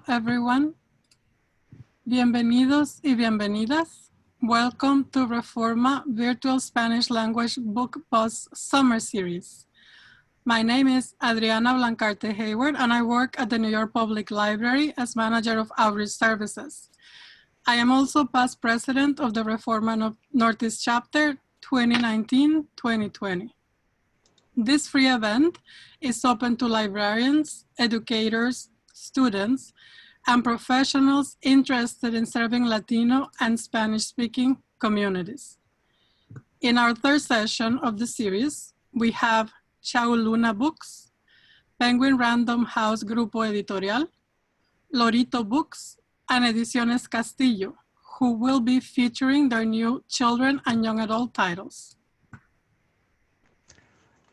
everyone. Bienvenidos y bienvenidas. Welcome to REFORMA Virtual Spanish Language Book Bus Summer Series. My name is Adriana Blancarte Hayward, and I work at the New York Public Library as Manager of Outreach Services. I am also past president of the REFORMA Northeast Chapter 2019-2020. This free event is open to librarians, educators, students, and professionals interested in serving Latino and Spanish-speaking communities. In our third session of the series, we have Chau Books, Penguin Random House Grupo Editorial, Lorito Books, and Ediciones Castillo, who will be featuring their new children and young adult titles.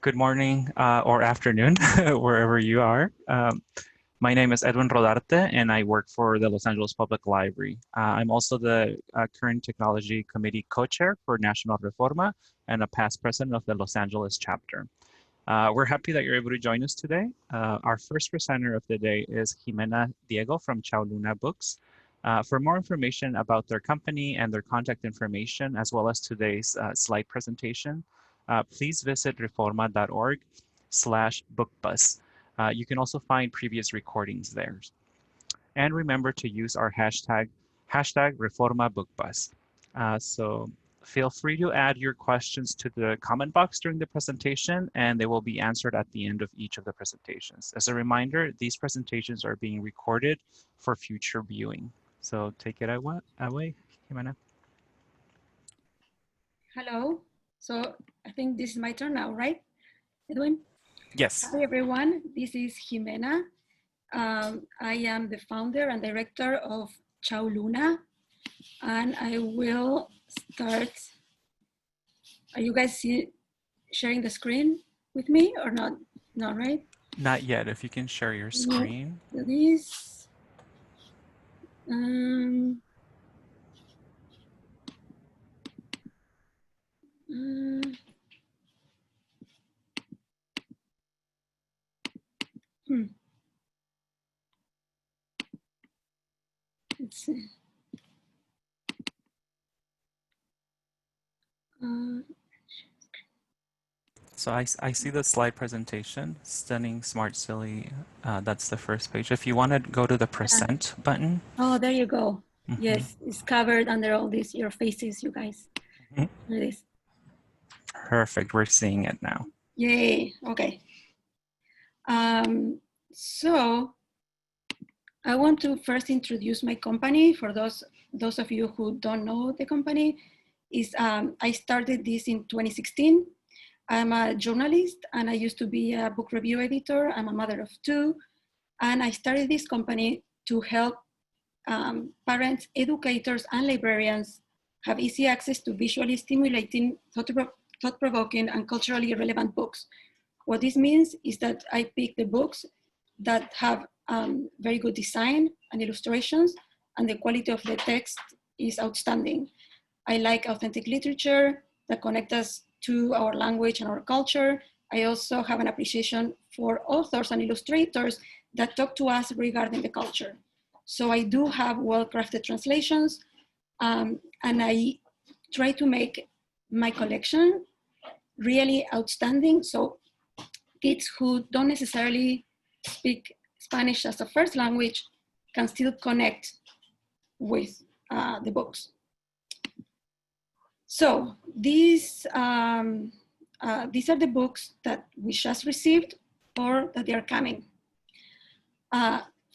Good morning or afternoon, wherever you are. My name is Edwin Rodarte, and I work for the Los Angeles Public Library. I'm also the current Technology Committee co-chair for National Reforma and a past president of the Los Angeles chapter. We're happy that you're able to join us today. Our first presenter of the day is Jimena Diego from Chau Books. For more information about their company and their contact information, as well as today's slide presentation, please visit reforma.org/bookbus. You can also find previous recordings there. And remember to use our hashtag ReformaBookBus. So feel free to add your questions to the comment box during the presentation, and they will be answered at the end of each of the presentations. As a reminder, these presentations are being recorded for future viewing. So take it away, Jimena. Hello. So I think this is my turn now, right, Edwin? Yes. Hi, everyone. This is Jimena. I am the founder and director of Chau Luna, and I will start. Are you guys sharing the screen with me or not? Not right? Not yet. If you can share your screen. This. Let's see. So I see the slide presentation, Stunning, Smart, Silly. That's the first page. If you want to go to the present button. Oh, there you go. Yes, it's covered under all these, your faces, you guys. There it is. Perfect. We're seeing it now. Yay. Okay. So I want to first introduce my company for those of you who don't know the company. I started this in 2016. I'm a journalist and I used to be a book review editor. I'm a mother of two. And I started this company to help parents, educators, and librarians have easy access to visually stimulating, thought-provoking, and culturally relevant books. What this means is that I pick the books that have very good design and illustrations, and the quality of the text is outstanding. I like authentic literature that connects us to our language and our culture. I also have an appreciation for authors and illustrators that talk to us regarding the culture. So I do have well-crafted translations, and I try to make my collection really outstanding. So kids who don't necessarily speak Spanish as a first language can still connect with the books. So these are the books that we just received or that they are coming.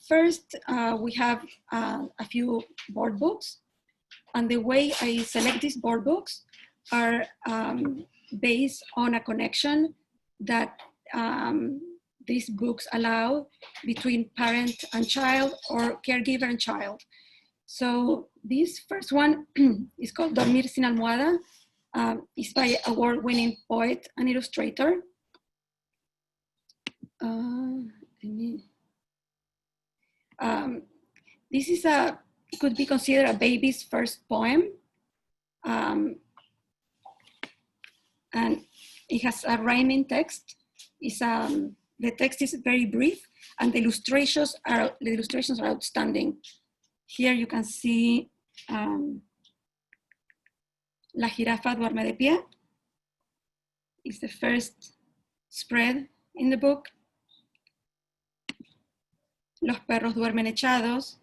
First, we have a few board books, and the way I select these board books are based on a connection that these books allow between parent and child or caregiver and child. So this first one is called Dormir sin almohada. It's by award-winning poet and illustrator. This is could be considered a baby's first poem. And it has a rhyming text. It's the text is very brief, and the illustrations are outstanding. Here you can see La jirafa duerme de pie. It's the first spread in the book. Los perros duermen echados.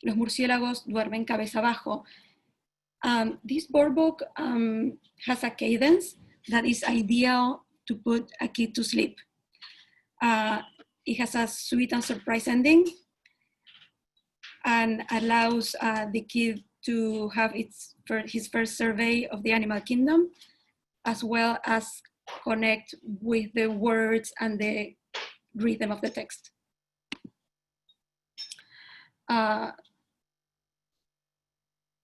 Los murciélagos duermen cabeza abajo. This board book has a cadence that is ideal to put a kid to sleep. It has a sweet and surprise ending and allows the kid to have his first survey of the animal kingdom, as well as connect with the words and the rhythm of the text.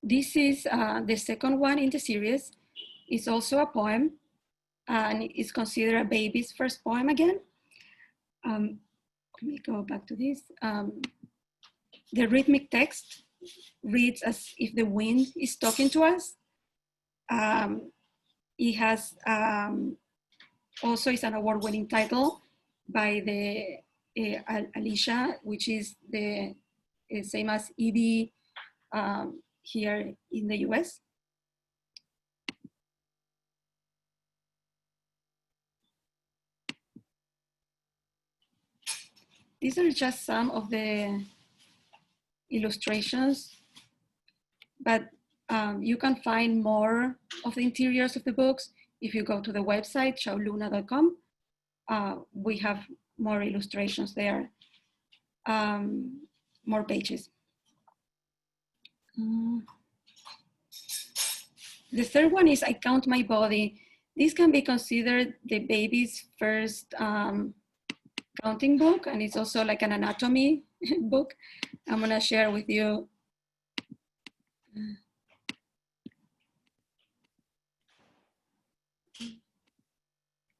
This is the second one in the series. It's also a poem, and it's considered a baby's first poem again. Let me go back to this. The rhythmic text reads as if the wind is talking to us. It has also is an award-winning title by the Alicia, which is the same as EB here in the US. These are just some of the illustrations, but you can find more of the interiors of the books if you go to the website, chauluna.com. We have more illustrations there, more pages. The third one is I Count My Body. This can be considered the baby's first counting book, and it's also like an anatomy book. I'm gonna share with you.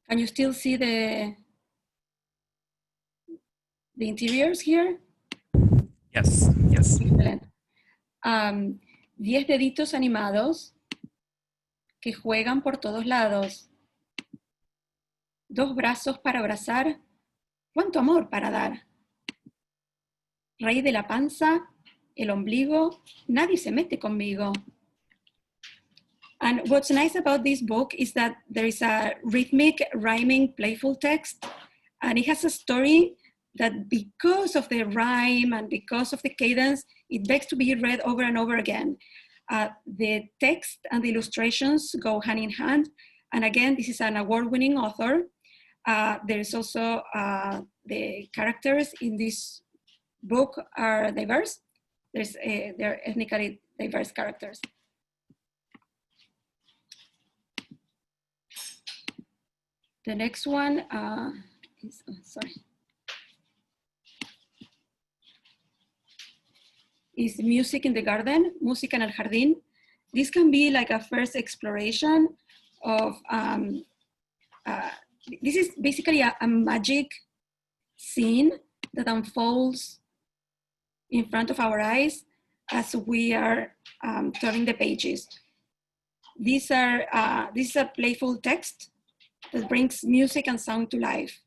Can you still see the interiors here? Yes, yes. Excellent. 10 deditos animados que juegan por todos lados. 2 brazos para abrazar. ¿Cuánto amor para dar? Raíz de la panza, el ombligo, nadie se mete conmigo. And what's nice about this book is that there is a rhythmic, rhyming, playful text, and it has a story that because of the rhyme and because of the cadence, it begs to be read over and over again. The text and the illustrations go hand in hand. And again, this is an award-winning author. There is also the characters in this book are diverse. They're ethnically diverse characters. The next one is, is Music in the Garden, Música en el Jardín. This can be like a first exploration of, this is basically a magic scene that unfolds in front of our eyes as we are turning the pages. This is a playful text that brings music and sound to life.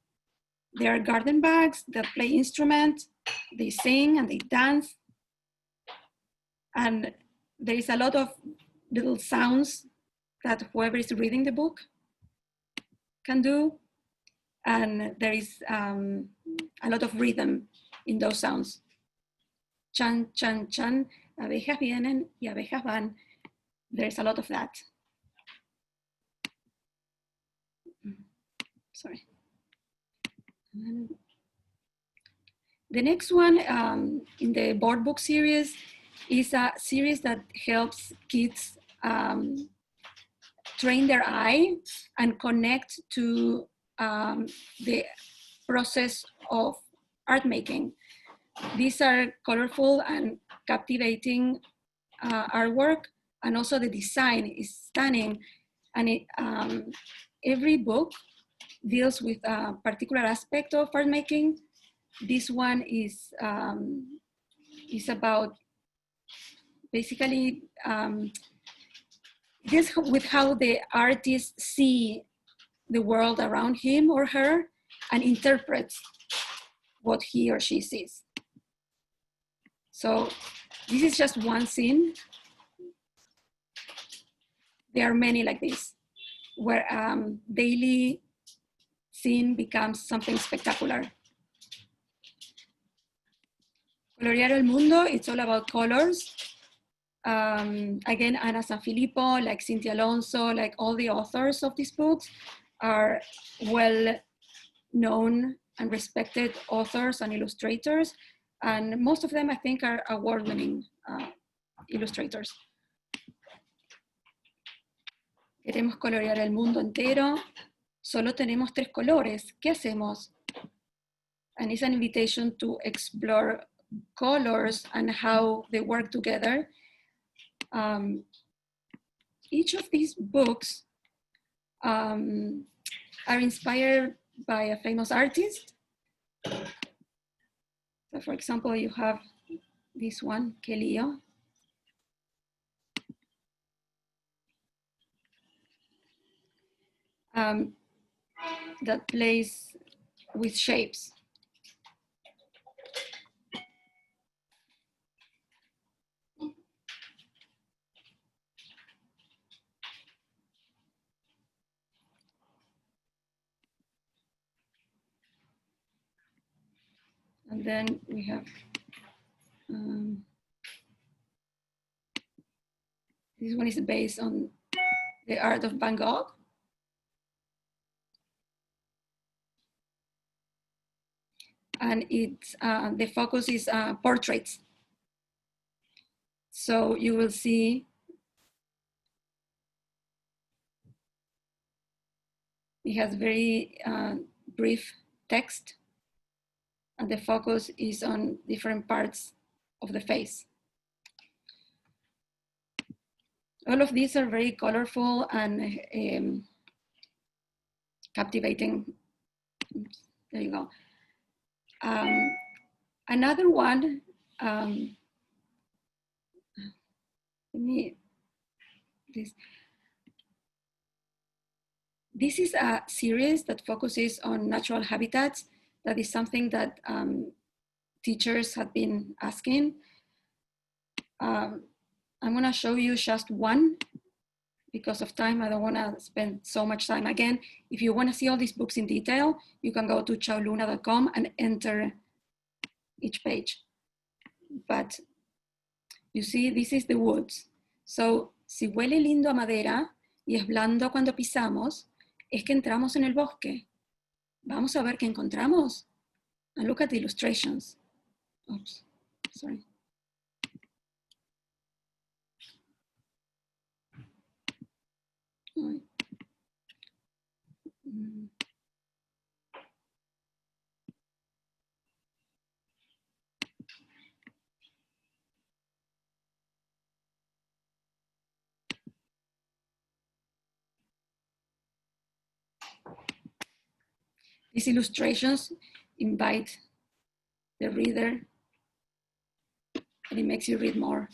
There are garden bags that play instruments, they sing and they dance. And there is a lot of little sounds that whoever is reading the book can do. And there is a lot of rhythm in those sounds. Chan, chan, chan, abejas vienen y abejas van. There's a lot of that. Sorry. The next one in the board book series is a series that helps kids train their eye and connect to the process of art making. These are colorful and captivating artwork, and also the design is stunning. And every book deals with a particular aspect of art making. This one is about basically deals with how the artists see the world around him or her and interprets what he or she sees. So this is just one scene. There are many like this, where daily scene becomes something spectacular. Colorear el Mundo, it's all about colors. Again, Ana Sanfilippo, like Cynthia Alonso, like all the authors of these books are well-known and respected authors and illustrators. And most of them, I think, are award-winning illustrators. Queremos colorear el mundo entero. Solo tenemos 3 colores. ¿Qué hacemos? And it's an invitation to explore colors and how they work together. Each of these books are inspired by a famous artist. So for example, you have this one, Castillo. That plays with shapes. And then we have this one is based on the art of Van Gogh. And it's, the focus is portraits. So you will see it has very brief text, and the focus is on different parts of the face. All of these are very colorful and captivating. Oops, there you go. Another one, this is a series that focuses on natural habitats. That is something that teachers have been asking. I'm gonna show you just one. Because of time, I don't wanna spend so much time. Again, if you wanna see all these books in detail, you can go to chauluna.com and enter each page. But you see, this is the woods. So, si huele lindo a madera y es blando cuando pisamos, es que entramos en el bosque. Vamos a ver qué encontramos. And look at the illustrations. Oops, sorry. These illustrations invite the reader, and it makes you read more.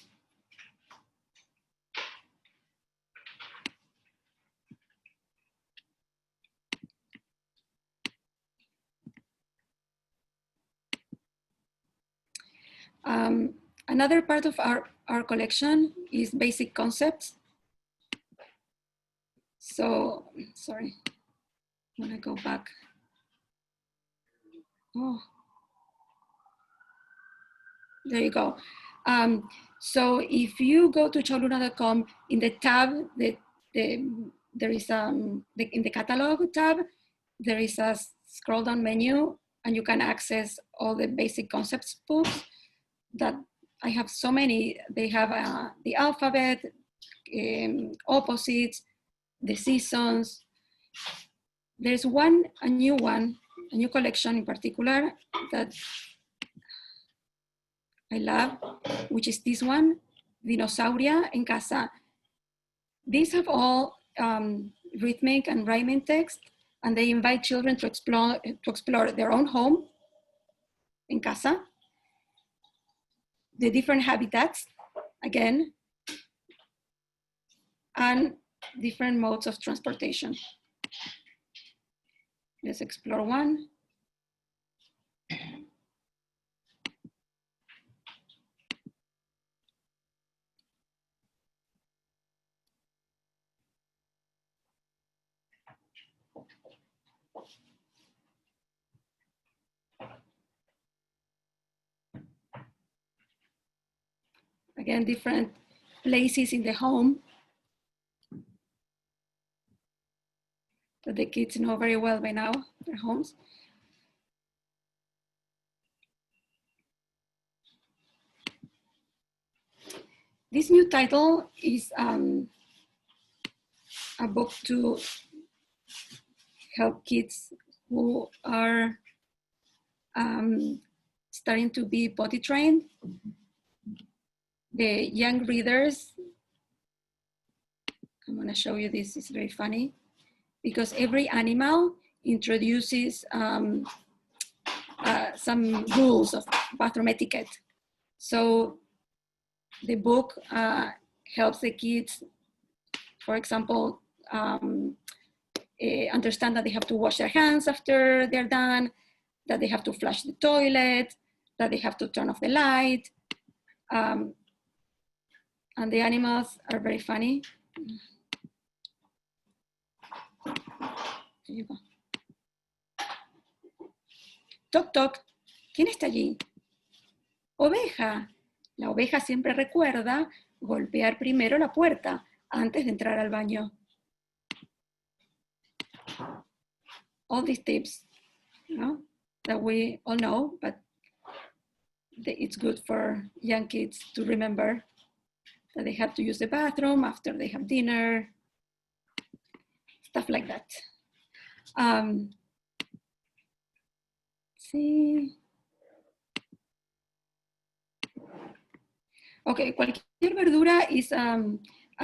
Another part of our collection is basic concepts. So, sorry, I want to go back. Oh, there you go. So if you go to chauluna.com, in the tab, there is in the catalog tab, there is a scroll down menu, and you can access all the basic concepts books that I have so many. They have the alphabet, opposites, the seasons. There's a new collection in particular that I love, which is this one, Dinosauria en Casa. These have all rhythmic and rhyming text, and they invite children to explore their own home in casa, the different habitats, again, and different modes of transportation. Let's explore one. Again, different places in the home that the kids know very well by now, their homes. This new title is a book to help kids who are starting to be potty trained. The young readers, I'm gonna show you this, it's very funny, because every animal introduces some rules of bathroom etiquette. So the book helps the kids, for example, understand that they have to wash their hands after they're done, that they have to flush the toilet, that they have to turn off the light. And the animals are very funny. There you go. Toc, toc. ¿Quién está allí? Oveja. La oveja siempre recuerda golpear primero la puerta antes de entrar al baño. All these tips, you know, that we all know, but it's good for young kids to remember that they have to use the bathroom after they have dinner, stuff like that. Sí. Okay, cualquier verdura is a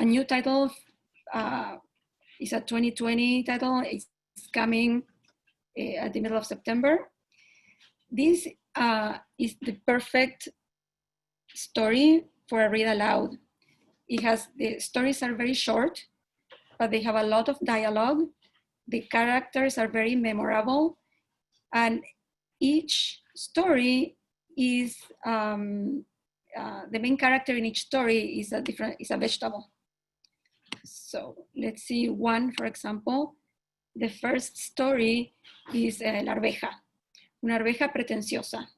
new title, it's a 2020 title, it's coming at the middle of September. This is the perfect story for a read aloud. The stories are very short, but they have a lot of dialogue. The characters are very memorable, and each story is, the main character in each story is a vegetable. So let's see one, for example. The first story is la arveja, una arveja pretenciosa.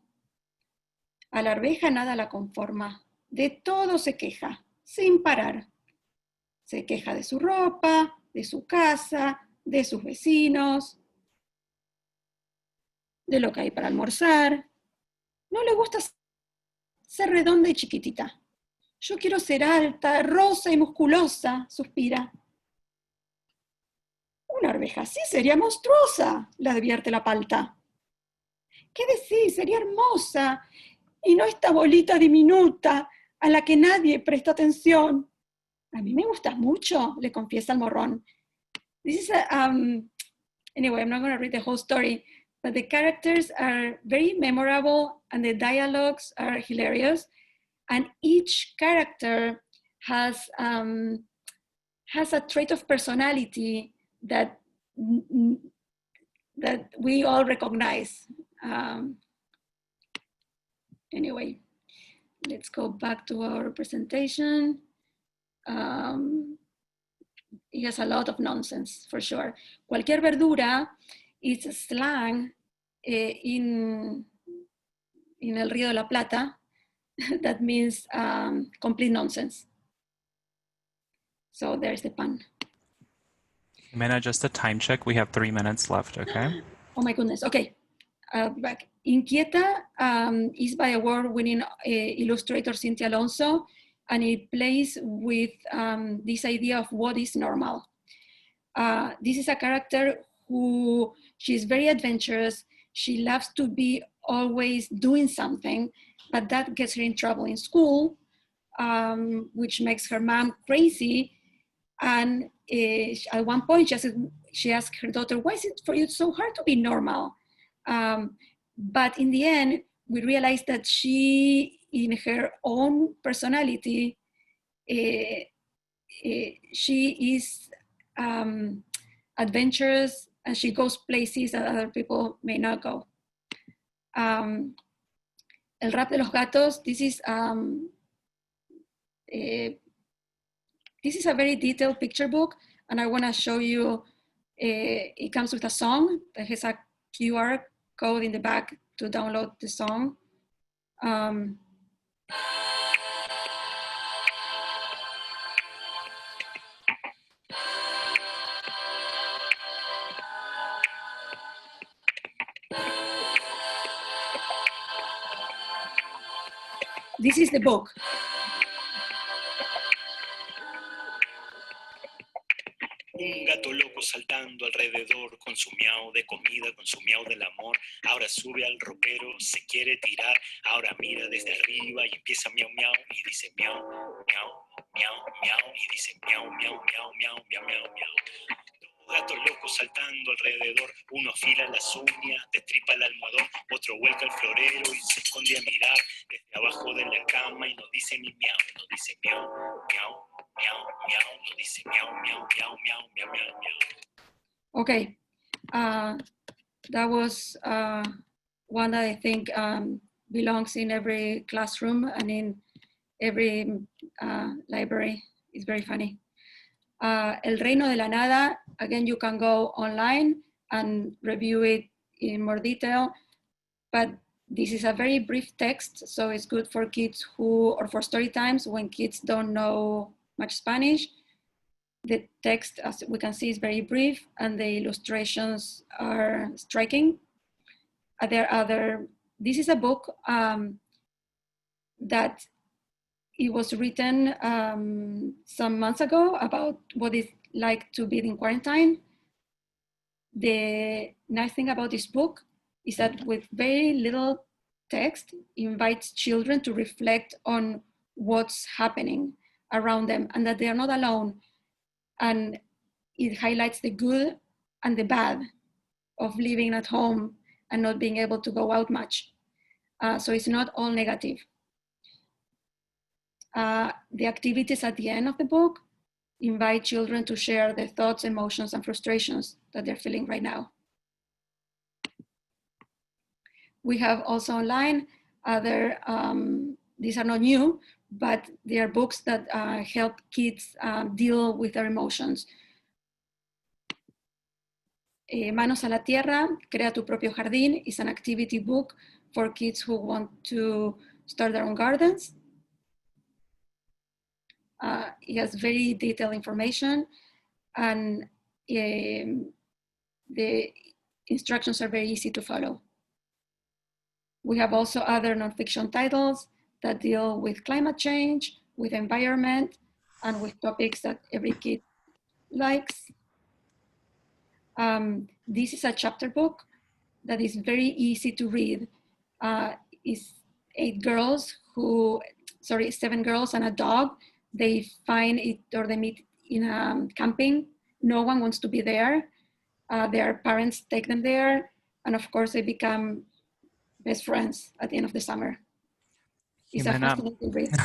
A la arveja nada la conforma, de todo se queja, sin parar. Se queja de su ropa, de su casa, de sus vecinos, de lo que hay para almorzar. No le gusta ser redonda y chiquitita. Yo quiero ser alta, rosa y musculosa, suspira. Una arveja así sería monstruosa, le advierte la palta. ¿Qué decís? Sería hermosa, y no esta bolita diminuta a la que nadie presta atención. A mí me gustas mucho, le confiesa el morrón. This is anyway, I'm not going to read the whole story, but the characters are very memorable and the dialogues are hilarious. And each character has a trait of personality that we all recognize. Anyway, let's go back to our presentation. It has a lot of nonsense, for sure. Cualquier verdura is a slang in el Río de la Plata that means complete nonsense. So there's the pun. Jimena, just a time check. We have 3 minutes left, okay? Oh my goodness, okay. Back. Inquieta is by award-winning illustrator Cynthia Alonso, and it plays with this idea of what is normal. This is a character who, she's very adventurous. She loves to be always doing something, but that gets her in trouble in school, which makes her mom crazy. And at one point, she asked her daughter, why is it for you so hard to be normal? But in the end, we realized that she, in her own personality, she is adventurous and she goes places that other people may not go. El rap de los gatos, this is a very detailed picture book, and I want to show you, it comes with a song that has a QR code in the back to download the song. This is the book. Un gato loco saltando alrededor con su miau de comida, con su miau del amor. Ahora sube al ropero, se quiere tirar. Ahora mira desde arriba y empieza miau, miau. Y dice miau, miau, miau, miau. Y dice miau, miau, miau, miau, miau, miau, miau. Dos gatos locos saltando alrededor. Uno afila las uñas, destripa el almohadón. Otro vuelca el florero y se esconde a mirar desde abajo de la cama y no dice ni miau. No dice miau, miau, miau, miau. No dice miau, miau, miau, miau, miau, miau, miau. Okay, that was one that I think belongs in every classroom and in every library. It's very funny. El Reino de la Nada, again, you can go online and review it in more detail, but this is a very brief text, so it's good for kids or for story times when kids don't know much Spanish. The text, as we can see, is very brief, and the illustrations are striking. This is a book that it was written some months ago about what it's like to be in quarantine. The nice thing about this book is that with very little text, invites children to reflect on what's happening around them and that they are not alone. And it highlights the good and the bad of living at home and not being able to go out much. So it's not all negative. The activities at the end of the book invite children to share their thoughts, emotions, and frustrations that they're feeling right now. We have also online other, these are not new, but they are books that help kids deal with their emotions. Manos a la Tierra, Crea tu propio jardín is an activity book for kids who want to start their own gardens. It has very detailed information, and the instructions are very easy to follow. We have also other nonfiction titles that deal with climate change, with environment, and with topics that every kid likes. This is a chapter book that is very easy to read. It's 7 girls and a dog. They find it, or they meet in camping. No one wants to be there. Their parents take them there. And of course they become best friends at the end of the summer. It's a fascinating read.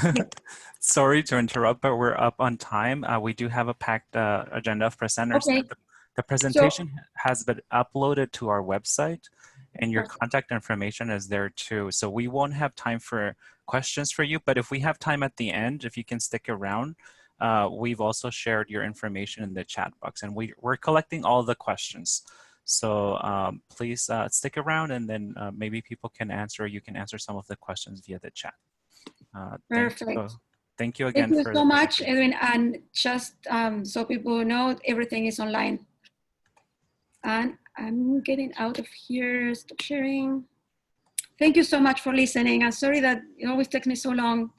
Sorry to interrupt, but we're up on time. We do have a packed agenda of presenters. Okay. The presentation has been uploaded to our website, and your contact information is there too. So we won't have time for questions for you, but if we have time at the end, if you can stick around, we've also shared your information in the chat box, and we're collecting all the questions. So please stick around, and then maybe people can answer, or you can answer some of the questions via the chat. Perfect. Thank you again. Thank you so much, Edwin. And just so people know, everything is online. And I'm getting out of here, stop sharing. Thank you so much for listening. I'm sorry that it always takes me so long.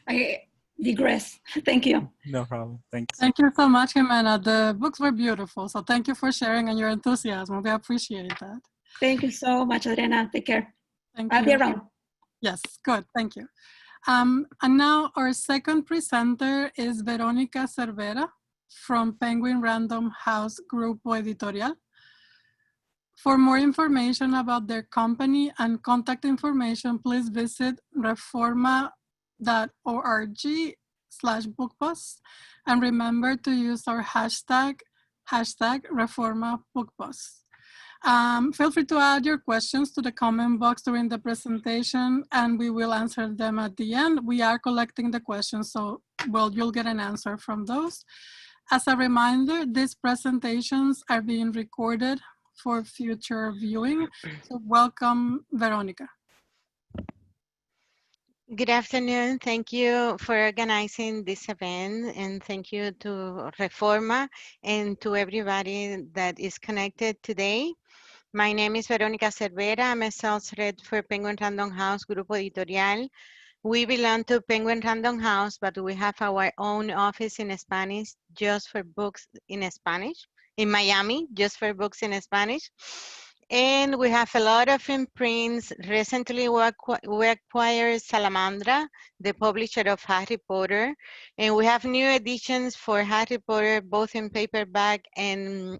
I digress. Thank you. No problem. Thanks. Thank you so much, Jimena. The books were beautiful. So thank you for sharing and your enthusiasm. We appreciate that. Thank you so much, Adriana. Take care. Thank I'll you. be around. Yes, good. Thank you. And now our second presenter is Verónica Cervera from Penguin Random House Grupo Editorial. For more information about their company and contact information, please visit reforma.org/bookbus, and remember to use our hashtag #ReformaBookBus. Feel free to add your questions to the comment box during the presentation and we will answer them at the end. We are collecting the questions, so well, you'll get an answer from those. As a reminder, these presentations are being recorded for future viewing. So welcome, Veronica. Good afternoon. Thank you for organizing this event, and thank you to Reforma and to everybody that is connected today. My name is Veronica Cervera. I'm a sales rep for Penguin Random House Grupo Editorial. We belong to Penguin Random House, but we have our own office in Spanish just for books in Spanish, in Miami, just for books in Spanish. And we have a lot of imprints. Recently, we acquired Salamandra, the publisher of Harry Potter. And we have new editions for Harry Potter, both in paperback and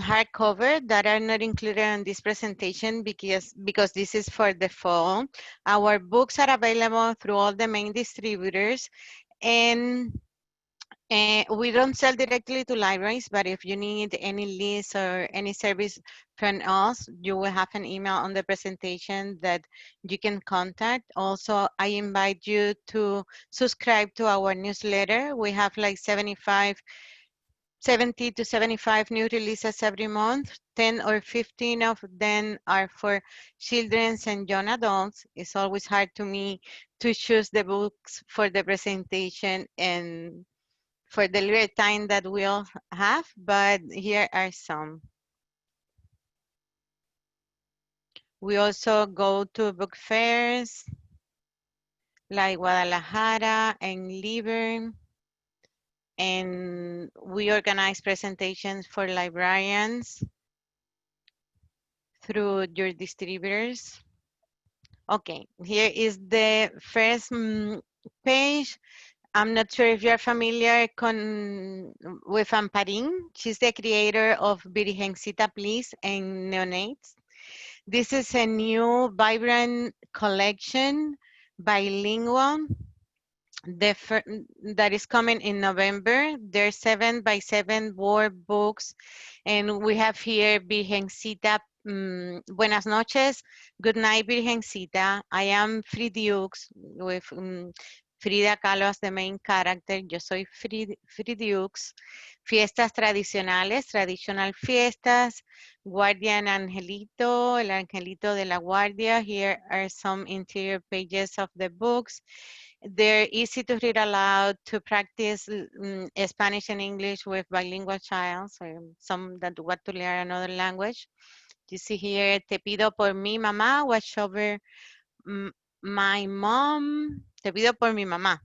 hardcover that are not included in this presentation because this is for the fall. Our books are available through all the main distributors, and we don't sell directly to libraries, but if you need any list or any service from us, you will have an email on the presentation that you can contact. Also, I invite you to subscribe to our newsletter. We have like 70 to 75 new releases every month. 10 or 15 of them are for children and young adults. It's always hard to me to choose the books for the presentation and for the little time that we all have, but here are some. We also go to book fairs like Guadalajara and Liber, and we organize presentations for librarians through your distributors. Okay, here is the first page. I'm not sure if you're familiar with Amparín. She's the creator of Virgencita Please and Neonates. This is a new vibrant collection, bilingual, that is coming in November. There's 7x7 word books, and we have here Virgencita. Buenas noches, good night, Virgencita. I am Fridukes with Frida Kahlo as the main character. Yo soy Fridukes. Fiestas tradicionales, traditional fiestas. Guardian Angelito, el Angelito de la Guardia. Here are some interior pages of the books. They're easy to read aloud, to practice Spanish and English with bilingual child, or some that want to learn another language. You see here, te pido por mi mamá, watch over my mom. Te pido por mi mamá,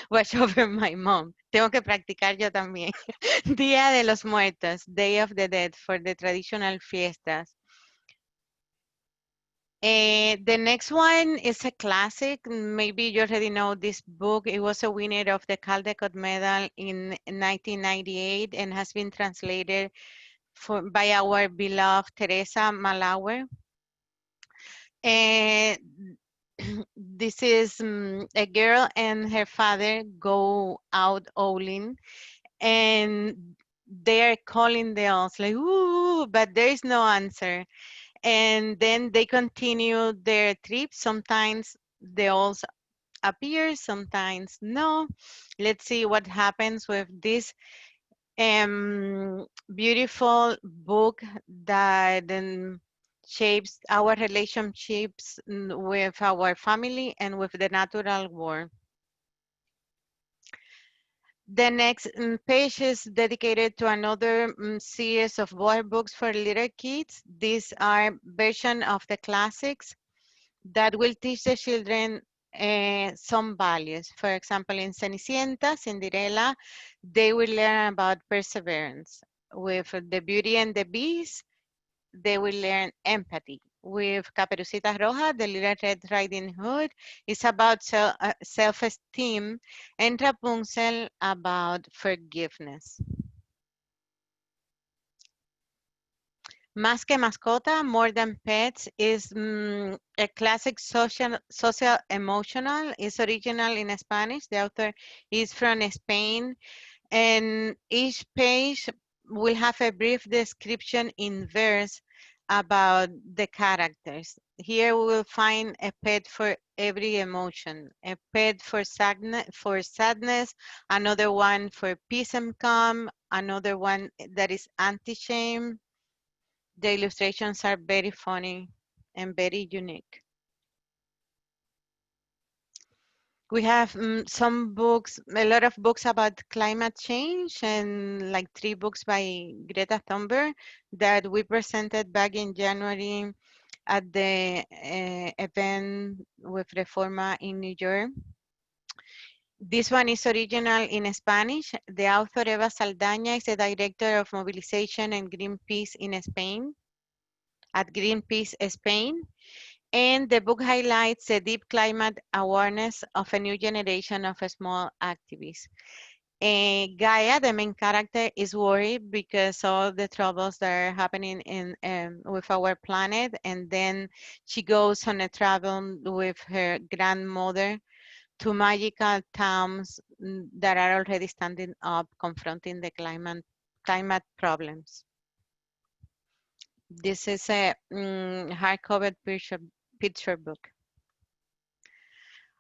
watch over my mom. Tengo que practicar yo también. Día de los Muertos, Day of the Dead, for the traditional fiestas. The next one is a classic. Maybe you already know this book. It was a winner of the Caldecott Medal in 1998 and has been translated by our beloved Teresa Malauer. This is a girl and her father go out owling, and they're calling the owls like, ooh, but there is no answer. And then they continue their trip. Sometimes the owls appear, sometimes no. Let's see what happens with this beautiful book that shapes our relationships with our family and with the natural world. The next page is dedicated to another series of board books for little kids. These are versions of the classics that will teach the children some values. For example, in Cenicienta, Cinderella, they will learn about perseverance. With The Beauty and the Beast, they will learn empathy. With Caperucita Roja, the Little Red Riding Hood, it's about self-esteem, and Rapunzel about forgiveness. Más que Mascota, More Than Pets is a classic social emotional. It's original in Spanish. The author is from Spain, and each page we'll have a brief description in verse about the characters. Here we will find a pet for every emotion, a pet for sadness, another one for peace and calm, another one that is anti-shame. The illustrations are very funny and very unique. We have some books, a lot of books about climate change, and like 3 books by Greta Thunberg that we presented back in January at the event with REFORMA in New York. This one is original in Spanish. The author Eva Saldaña is the director of mobilization and Greenpeace in Spain, at Greenpeace Spain. And the book highlights the deep climate awareness of a new generation of small activists. Gaia, the main character, is worried because all the troubles that are happening in with our planet, and then she goes on a travel with her grandmother to magical towns that are already standing up, confronting the climate problems. This is a hardcover picture book.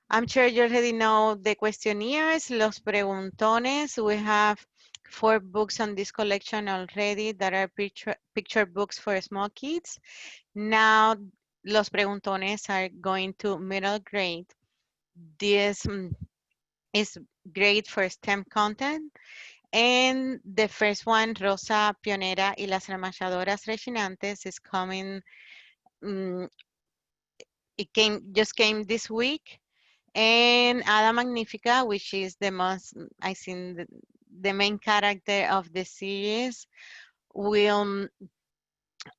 I'm sure you already know the questionnaires, los preguntones. We have 4 books on this collection already that are picture books for small kids. Now, los preguntones are going to middle grade. This is great for STEM content. And the first one, Rosa Pionera y las remachadoras rechinantes, is coming. It just came this week. And Ada Magnifica, which is the most, I think, the main character of the series, will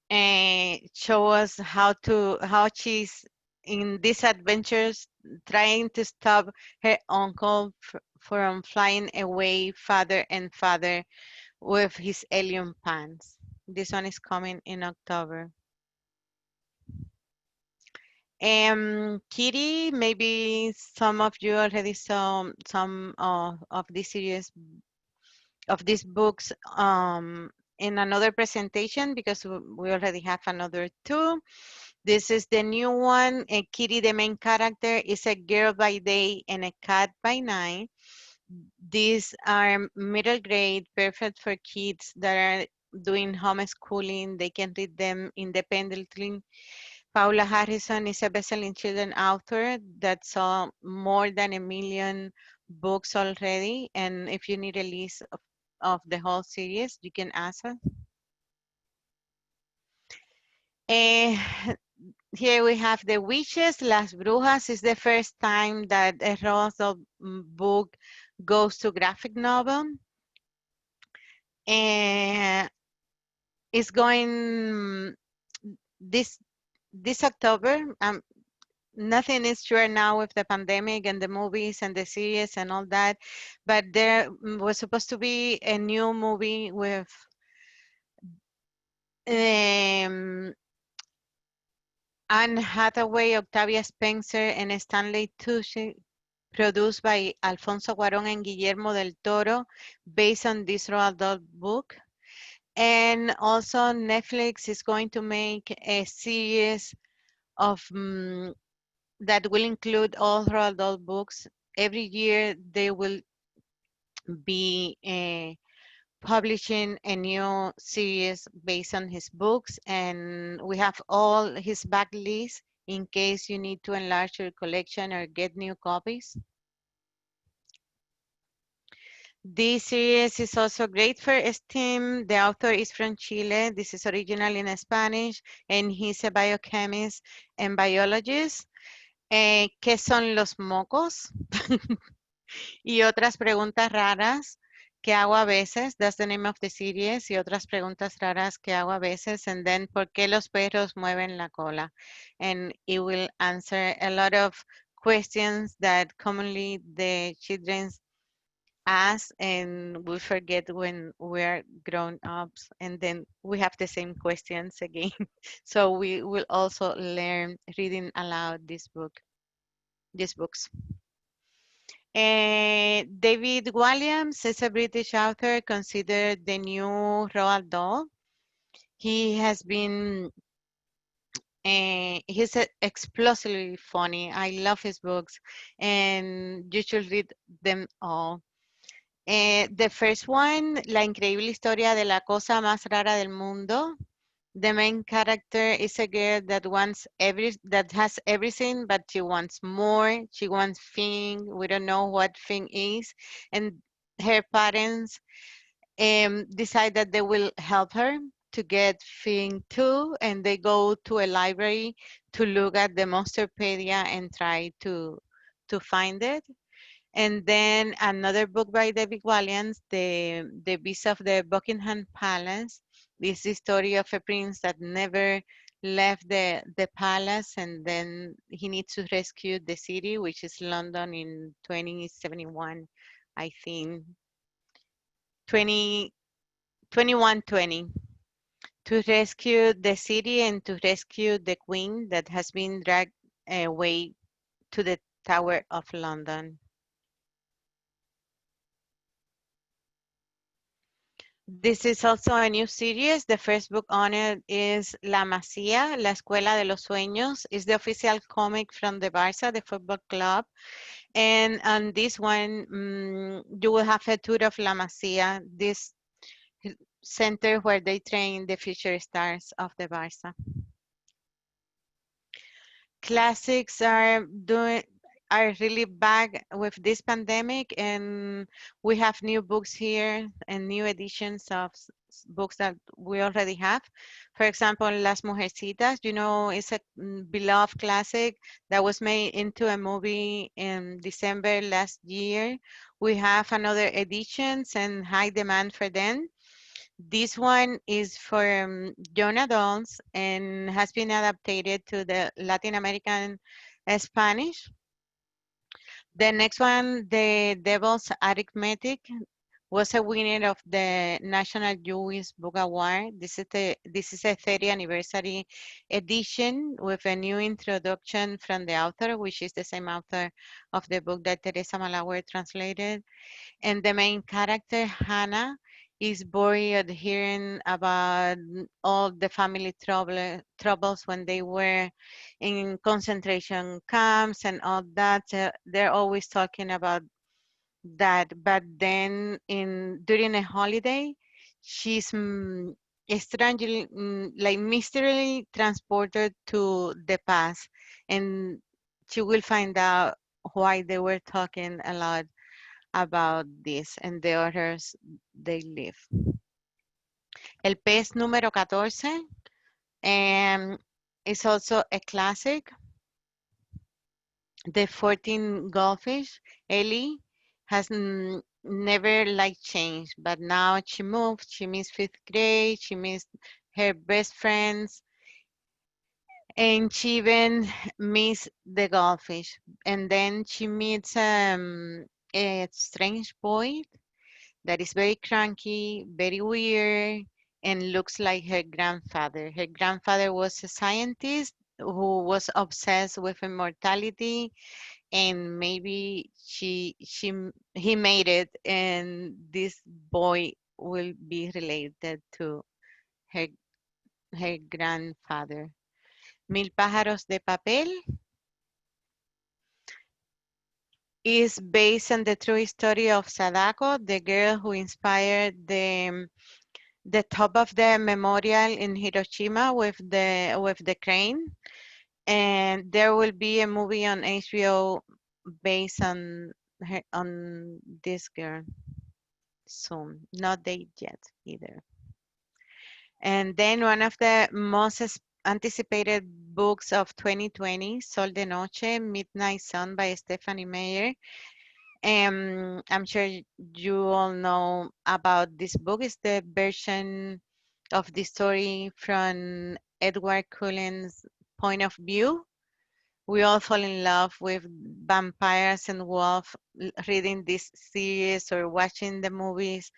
show us how she's in these adventures trying to stop her uncle from flying away farther and farther with his alien pants. This one is coming in October. Kitty, maybe some of you already saw some of this series, of these books in another presentation, because we already have another 2. This is the new one. Kitty, the main character, is a girl by day and a cat by night. These are middle grade, perfect for kids that are doing homeschooling. They can read them independently. Paula Harrison is a best-selling children author that saw more than 1 million books already. And if you need a list of the whole series, you can ask her. Here we have The Witches. Las Brujas is the first time that a Roald Dahl book goes to graphic novel. It's going this October. Nothing is sure now with the pandemic and the movies and the series and all that, but there was supposed to be a new movie with Anne Hathaway, Octavia Spencer, and Stanley Tucci, produced by Alfonso Cuarón and Guillermo del Toro, based on this Roald Dahl book. And also Netflix is going to make a series of that will include all Roald Dahl books. Every year they will be publishing a new series based on his books, and we have all his backlist in case you need to enlarge your collection or get new copies. This series is also great for STEM. The author is from Chile. This is original in Spanish, and he's a biochemist and biologist. ¿Qué son los mocos? Y otras preguntas raras que hago a veces. That's the name of the series. Y otras preguntas raras que hago a veces. And then, ¿por qué los perros mueven la cola? And it will answer a lot of questions that commonly the children ask, and we forget when we're grown ups, and then we have the same questions again. So we will also learn reading aloud these books. David Walliams is a British author considered the new Roald Dahl. He has been, he's explosively funny. I love his books and you should read them all. The first one, La increíble historia de la cosa más rara del mundo. The main character is a girl that that has everything, but she wants more. She wants thing. We don't know what thing is, and her parents decide that they will help her to get thing too, and they go to a library to look at the Monsterpedia and try to find it. And then another book by David Walliams, the Beast of the Buckingham Palace. This is the story of a prince that never left the palace, and then he needs to rescue the city, which is London in 2071, I think, 20, 2120, to rescue the city and to rescue the queen that has been dragged away to the Tower of London. This is also a new series. The first book on it is La Masía, La Escuela de los Sueños. It's the official comic from the Barça, the football club. And on this one, you will have a tour of La Masía, this center where they train the future stars of the Barça. Classics are really back with this pandemic, and we have new books here and new editions of books that we already have. For example, Las Mujercitas, you know, is a beloved classic that was made into a movie in December last year. We have another editions and high demand for them. This one is for young adults and has been adapted to the Latin American Spanish. The next one, The Devil's Arithmetic, was a winner of the National Jewish Book Award. This is a 30th anniversary edition with a new introduction from the author, which is the same author of the book that Teresa Malawer translated. And the main character, Hannah, is worried hearing about all the family troubles when they were in concentration camps and all that. They're always talking about that. But then during a holiday, she's strangely, like mysteriously transported to the past, and she will find out why they were talking a lot about this and the others they live. El pez número 14 is also a classic. The 14 goldfish, Ellie, has never like changed, but now she moved, she missed 5th grade, she missed her best friends, and she even missed the goldfish. And then she meets a strange boy that is very cranky, very weird, and looks like her grandfather. Her grandfather was a scientist who was obsessed with immortality, and maybe he made it, and this boy will be related to her her grandfather. Mil pájaros de papel is based on the true story of Sadako, the girl who inspired the top of the memorial in Hiroshima with the crane. And there will be a movie on HBO based on this girl soon. Not date yet either. And then one of the most anticipated books of 2020, Sol de Noche, Midnight Sun by Stephanie Meyer. I'm sure you all know about this book. It's the version of the story from Edward Cullen's point of view. We all fall in love with vampires and wolves reading this series or watching the movies.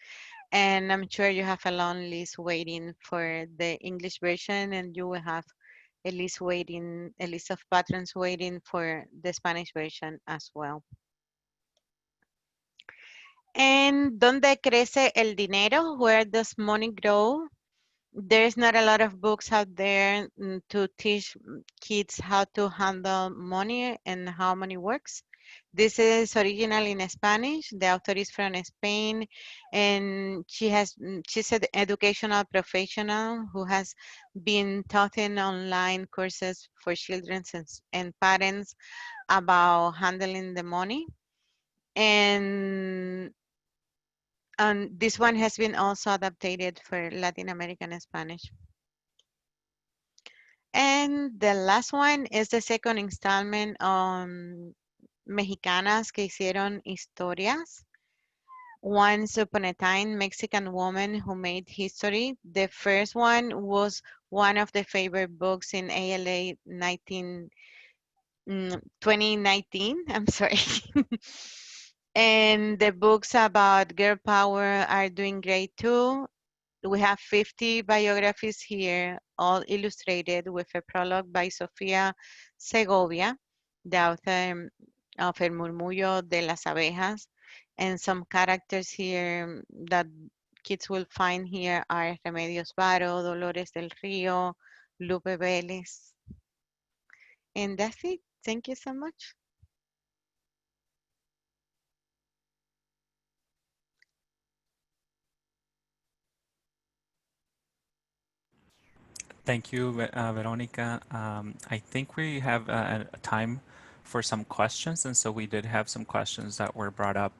And I'm sure you have a long list waiting for the English version, and you will have a list of patrons waiting for the Spanish version as well. And ¿dónde crece el dinero? Where does money grow? There's not a lot of books out there to teach kids how to handle money and how money works. This is original in Spanish. The author is from Spain, and she's an educational professional who has been taught in online courses for children and parents about handling the money. And this one has been also adapted for Latin American Spanish. And the last one is the second installment on mexicanas que hicieron historias. Once upon a time, Mexican woman who made history. The first one was one of the favorite books in ALA 2019. I'm sorry. And the books about girl power are doing great too. We have 50 biographies here, all illustrated with a prologue by Sofía Segovia, the author of El Murmullo de las Abejas. And some characters here that kids will find here are Remedios Varo, Dolores del Río, Lupe Vélez. And that's it. Thank you so much. Thank you, Veronica. I think we have a time for some questions, and so we did have some questions that were brought up.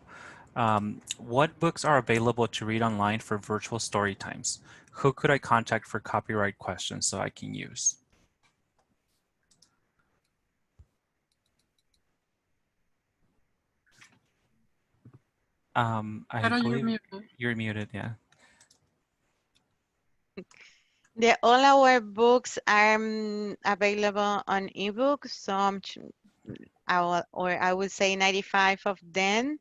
What books are available to read online for virtual story times? Who could I contact for copyright questions so I can use? I believe you're muted, yeah. All our books are available on ebook. Some, I would say 95 of them.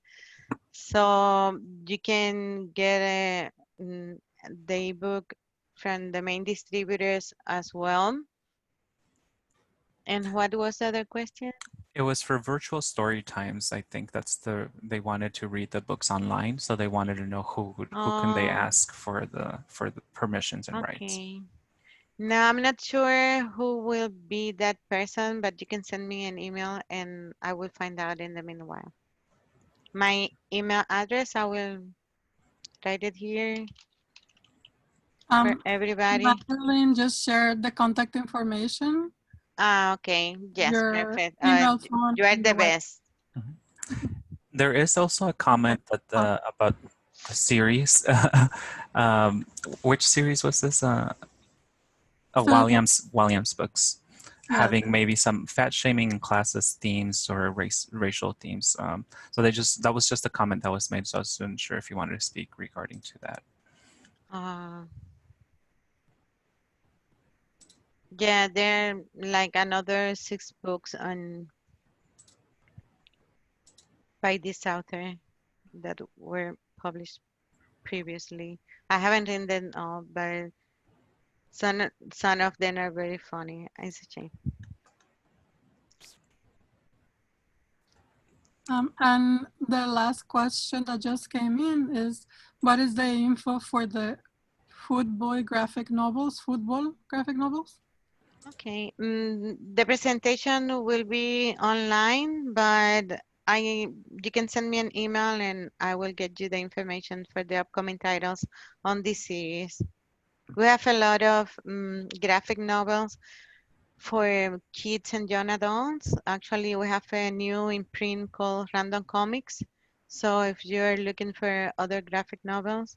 So you can get the ebook from the main distributors as well. And what was the other question? It was for virtual story times. I think they wanted to read the books online, so they wanted to know who can they ask for the permissions and rights. No, I'm not sure who will be that person, but you can send me an email and I will find out in the meanwhile. My email address, I will write it here for everybody. Madeline just shared the contact information. Okay. Yes, perfect. Email phone You are the best. There is also a comment that about the series. Which series was this? Williams books, having maybe some fat shaming and classist themes or racial themes. So that was just a comment that was made. So I wasn't sure if you wanted to speak regarding to that. Yeah, there are like another 6 books by this author that were published previously. I haven't read them all, but some of them are very funny. It's a shame. And the last question that just came in is, what is the info for the football graphic novels? Okay, the presentation will be online, but you can send me an email and I will get you the information for the upcoming titles on this series. We have a lot of graphic novels for kids and young adults. Actually, we have a new imprint called Random Comics. So if you're looking for other graphic novels,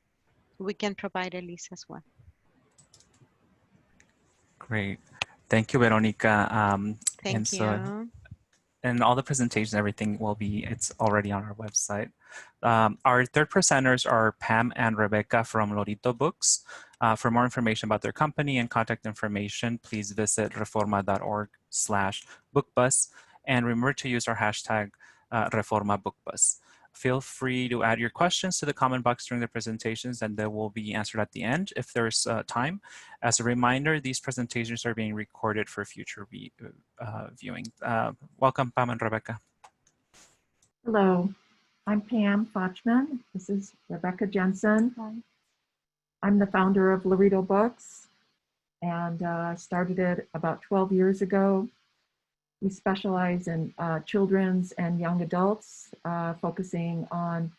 we can provide a list as well. Great. Thank you, Veronica. Thank you. And all the presentations, everything it's already on our website. Our third presenters are Pam and Rebecca from Lorito Books. For more information about their company and contact information, please visit reforma.org/bookbus and remember to use our hashtag #ReformaBookBus. Feel free to add your questions to the comment box during the presentations and they will be answered at the end if there's time. As a reminder, these presentations are being recorded for future viewing. Welcome, Pam and Rebecca. Hello. I'm Pam Fochman. This is Rebecca Jensen. Hi. I'm the founder of Lorito Books, and started it about 12 years ago. We specialize in children's and young adults, focusing on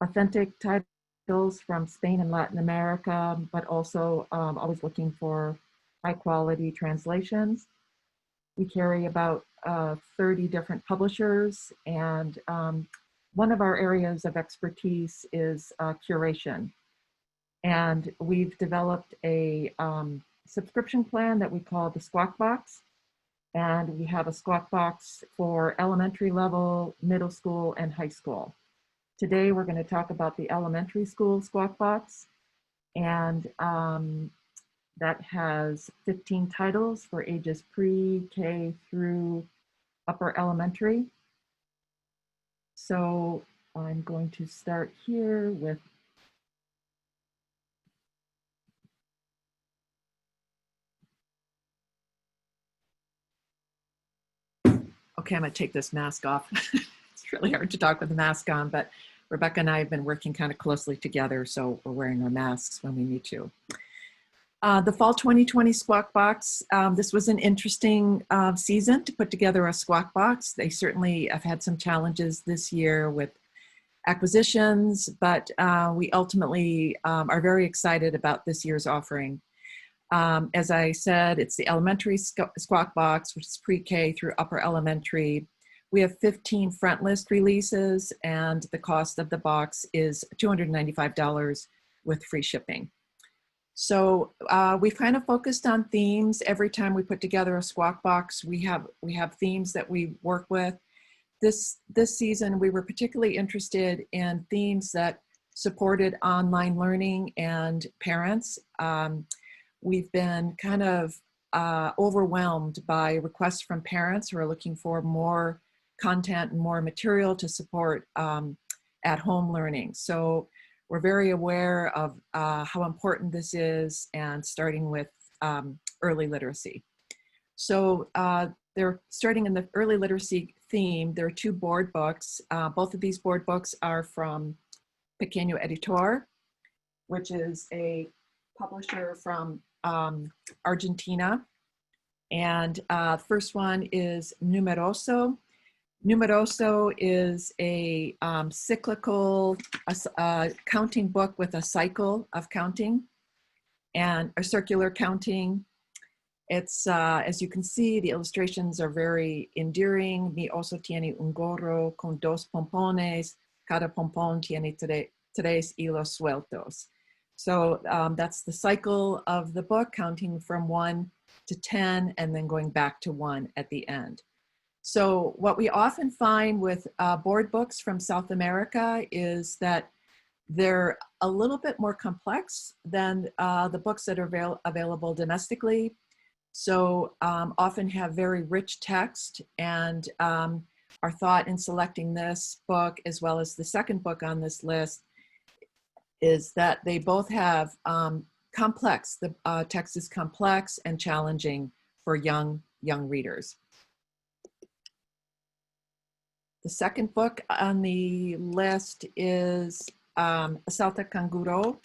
authentic titles from Spain and Latin America, but also always looking for high quality translations. We carry about 30 different publishers, and one of our areas of expertise is curation. And we've developed a subscription plan that we call the Squawk Box. And we have a Squawk Box for elementary level, middle school, and high school. Today, we're going to talk about the elementary school Squawk Box. And that has 15 titles for ages pre-K through upper elementary. So I'm going to start here with okay, I'm gonna take this mask off. It's really hard to talk with the mask on, but Rebecca and I have been working kind of closely together, so we're wearing our masks when we need to. The Fall 2020 Squawk Box, this was an interesting season to put together a Squawk Box. They certainly have had some challenges this year with acquisitions, but we ultimately are very excited about this year's offering. As I said, it's the elementary Squawk Box, which is pre-K through upper elementary. We have 15 front list releases, and the cost of the box is $295 with free shipping. So we've kind of focused on themes. Every time we put together a Squawk Box, we have themes that we work with. This season, we were particularly interested in themes that supported online learning and parents. We've been kind of overwhelmed by requests from parents who are looking for more content and more material to support at-home learning. So we're very aware of how important this is, and starting with early literacy. So they're starting in the early literacy theme. There are 2 board books. Both of these board books are from Pequeño Editor, which is a publisher from Argentina. And first one is Numeroso. Numeroso is a cyclical counting book with a cycle of counting and a circular counting. It's, as you can see, the illustrations are very endearing. Mi oso tiene un gorro con 2 pompones. Cada pompón tiene 3 hilos sueltos. So that's the cycle of the book, counting from 1 to 10 and then going back to 1 at the end. So what we often find with board books from South America is that they're a little bit more complex than the books that are available domestically. So often have very rich text, and our thought in selecting this book as well as the second book on this list is that they both have complex, the text is complex and challenging for young readers. The second book on the list is Salta Canguro.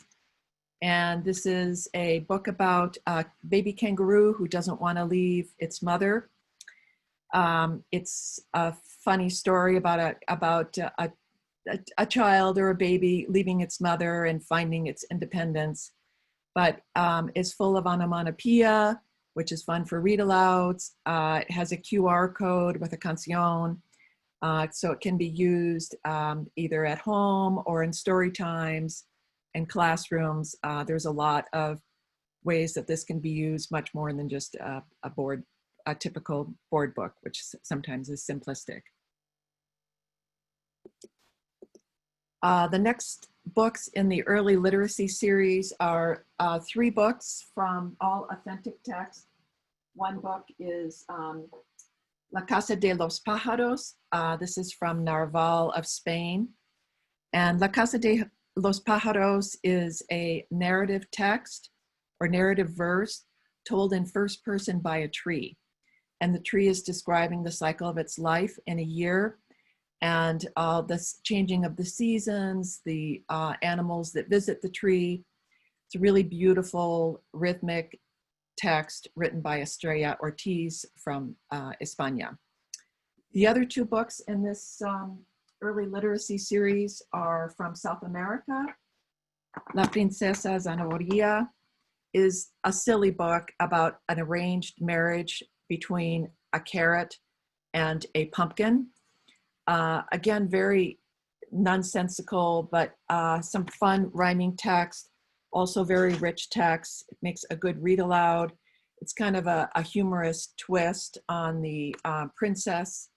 And this is a book about a baby kangaroo who doesn't want to leave its mother. It's a funny story about a child or a baby leaving its mother and finding its independence, but is full of onomatopoeia, which is fun for read alouds. It has a QR code with a canción, so it can be used either at home or in story times and classrooms. There's a lot of ways that this can be used, much more than just a typical board book, which sometimes is simplistic. The next books in the early literacy series are 3 books from all authentic text. One book is La Casa de los Pájaros. This is from Narval of Spain. And La Casa de los Pájaros is a narrative text or narrative verse told in first person by a tree. And the tree is describing the cycle of its life in a year. and this changing of the seasons, the animals that visit the tree. It's a really beautiful rhythmic text written by Estrella Ortiz from España. The other two books in this early literacy series are from South America. La Princesa Zanahoria is a silly book about an arranged marriage between a carrot and a pumpkin. Again, very nonsensical, but some fun rhyming text, also very rich text. It makes a good read aloud. It's kind of a humorous twist on the princess,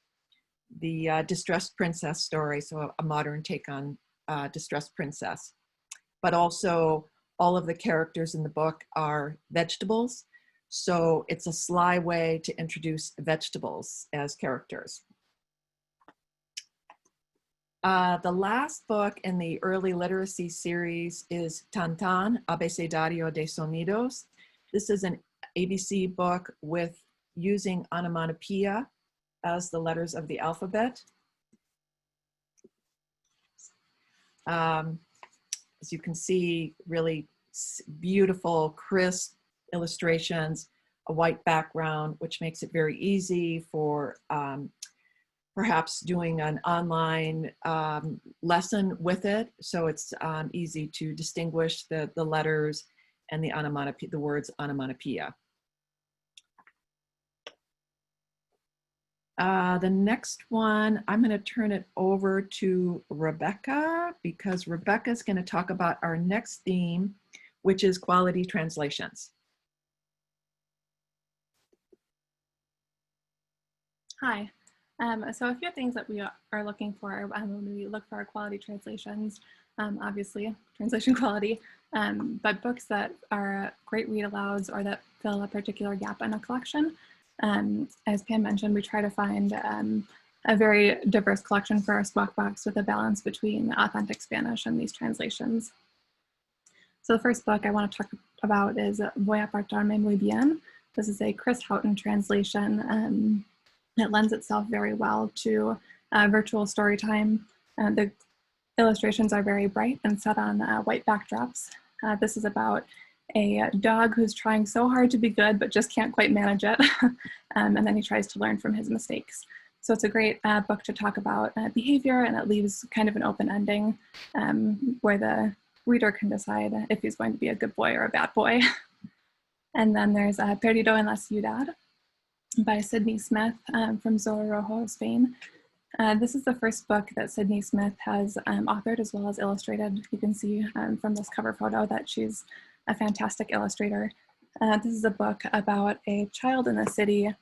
the distressed princess story, so a modern take on distressed princess. But also all of the characters in the book are vegetables, so it's a sly way to introduce vegetables as characters. The last book in the early literacy series is Tan Tan, Abecedario de Sonidos. This is an ABC book with using onomatopoeia as the letters of the alphabet. As you can see, really beautiful, crisp illustrations, a white background, which makes it very easy for perhaps doing an online lesson with it. So it's easy to distinguish the letters and the words onomatopoeia. The next one, I'm going to turn it over to Rebecca, because Rebecca is going to talk about our next theme, which is quality translations. Hi. So a few things that we are looking for when we look for our quality translations, obviously translation quality, but books that are great read alouds or that fill a particular gap in a collection. As Pam mentioned, we try to find a very diverse collection for our Squawk Box with a balance between authentic Spanish and these translations. So the first book I want to talk about is Voy a portarme muy bien. This is a Chris Houghton translation. It lends itself very well to virtual story time. The illustrations are very bright and set on white backdrops. This is about a dog who's trying so hard to be good, but just can't quite manage it. And then he tries to learn from his mistakes. So it's a great book to talk about behavior, and it leaves kind of an open ending where the reader can decide if he's going to be a good boy or a bad boy. And then there's Perdido en la Ciudad by Sydney Smith from Zora Rojo, Spain. This is the first book that Sydney Smith has authored as well as illustrated. You can see from this cover photo that she's a fantastic illustrator. This is a book about a child in the city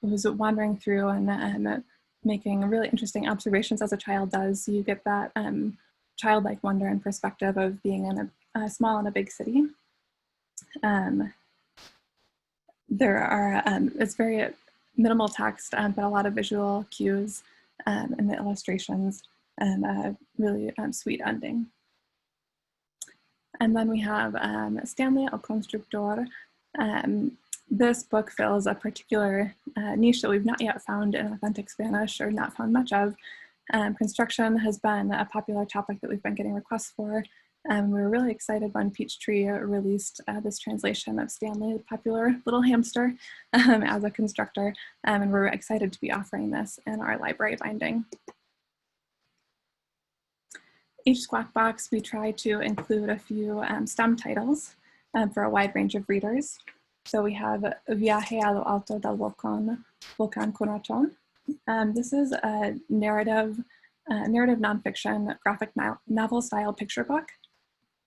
who's wandering through and making really interesting observations as a child does. So you get that childlike wonder and perspective of being in a small and a big city. It's very minimal text, but a lot of visual cues in the illustrations, and a really sweet ending. And then we have Stanley El Constructor. This book fills a particular niche that we've not yet found in authentic Spanish, or not found much of. Construction has been a popular topic that we've been getting requests for. We were really excited when Peachtree released this translation of Stanley, the popular little hamster, as a constructor, and we're excited to be offering this in our library binding. Each Squawk Box, we try to include a few STEM titles for a wide range of readers. So we have Viaje a lo alto del volcán con ratón. This is a narrative nonfiction graphic novel style picture book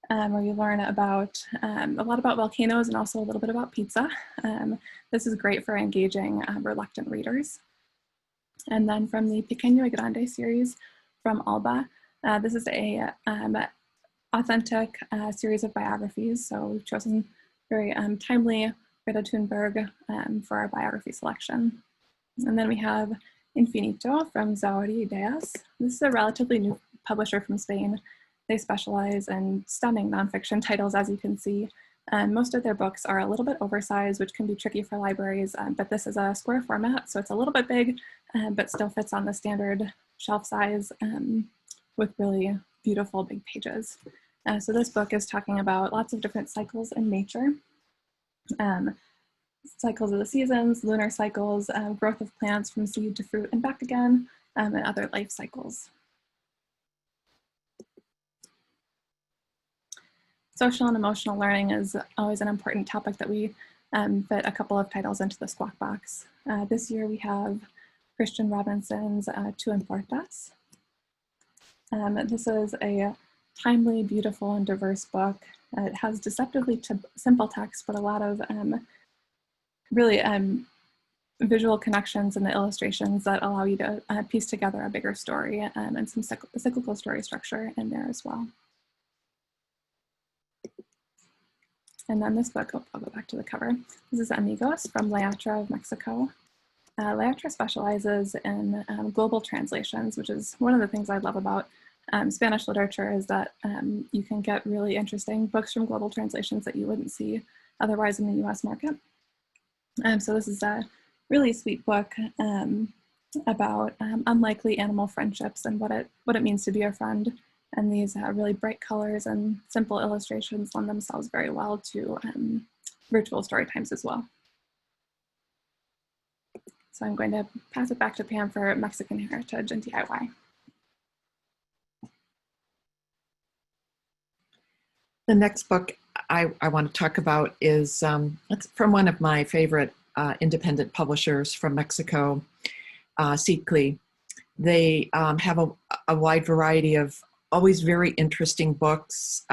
where you learn about a lot about volcanoes and also a little bit about pizza. This is great for engaging reluctant readers. And then from the Pequeño y Grande series from Alba, this is a authentic series of biographies. So we've chosen very timely Greta Thunberg for our biography selection. And then we have Infinito from Zauri Ideas. This is a relatively new publisher from Spain. They specialize in stunning nonfiction titles, as you can see. Most of their books are a little bit oversized, which can be tricky for libraries, but this is a square format, so it's a little bit big, but still fits on the standard shelf size with really beautiful big pages. So this book is talking about lots of different cycles in nature. Cycles of the seasons, lunar cycles, growth of plants from seed to fruit and back again, and other life cycles. Social and emotional learning is always an important topic that we fit a couple of titles into the Squawk Box. This year we have Christian Robinson's Tu Importas. This is a timely, beautiful, and diverse book. It has deceptively simple text, but a lot of really visual connections in the illustrations that allow you to piece together a bigger story and some cyclical story structure in there as well. And then this book, I'll go back to the cover. This is Amigos from Layatra of Mexico. Layatra specializes in global translations, which is one of the things I love about Spanish literature, is that you can get really interesting books from global translations that you wouldn't see otherwise in the US market. So this is a really sweet book about unlikely animal friendships and what it means to be a friend. And these really bright colors and simple illustrations lend themselves very well to virtual story times as well. So I'm going to pass it back to Pam for Mexican Heritage and DIY. The next book I want to talk about is it's from one of my favorite independent publishers from Mexico, Seedly. They have a wide variety of always very interesting books,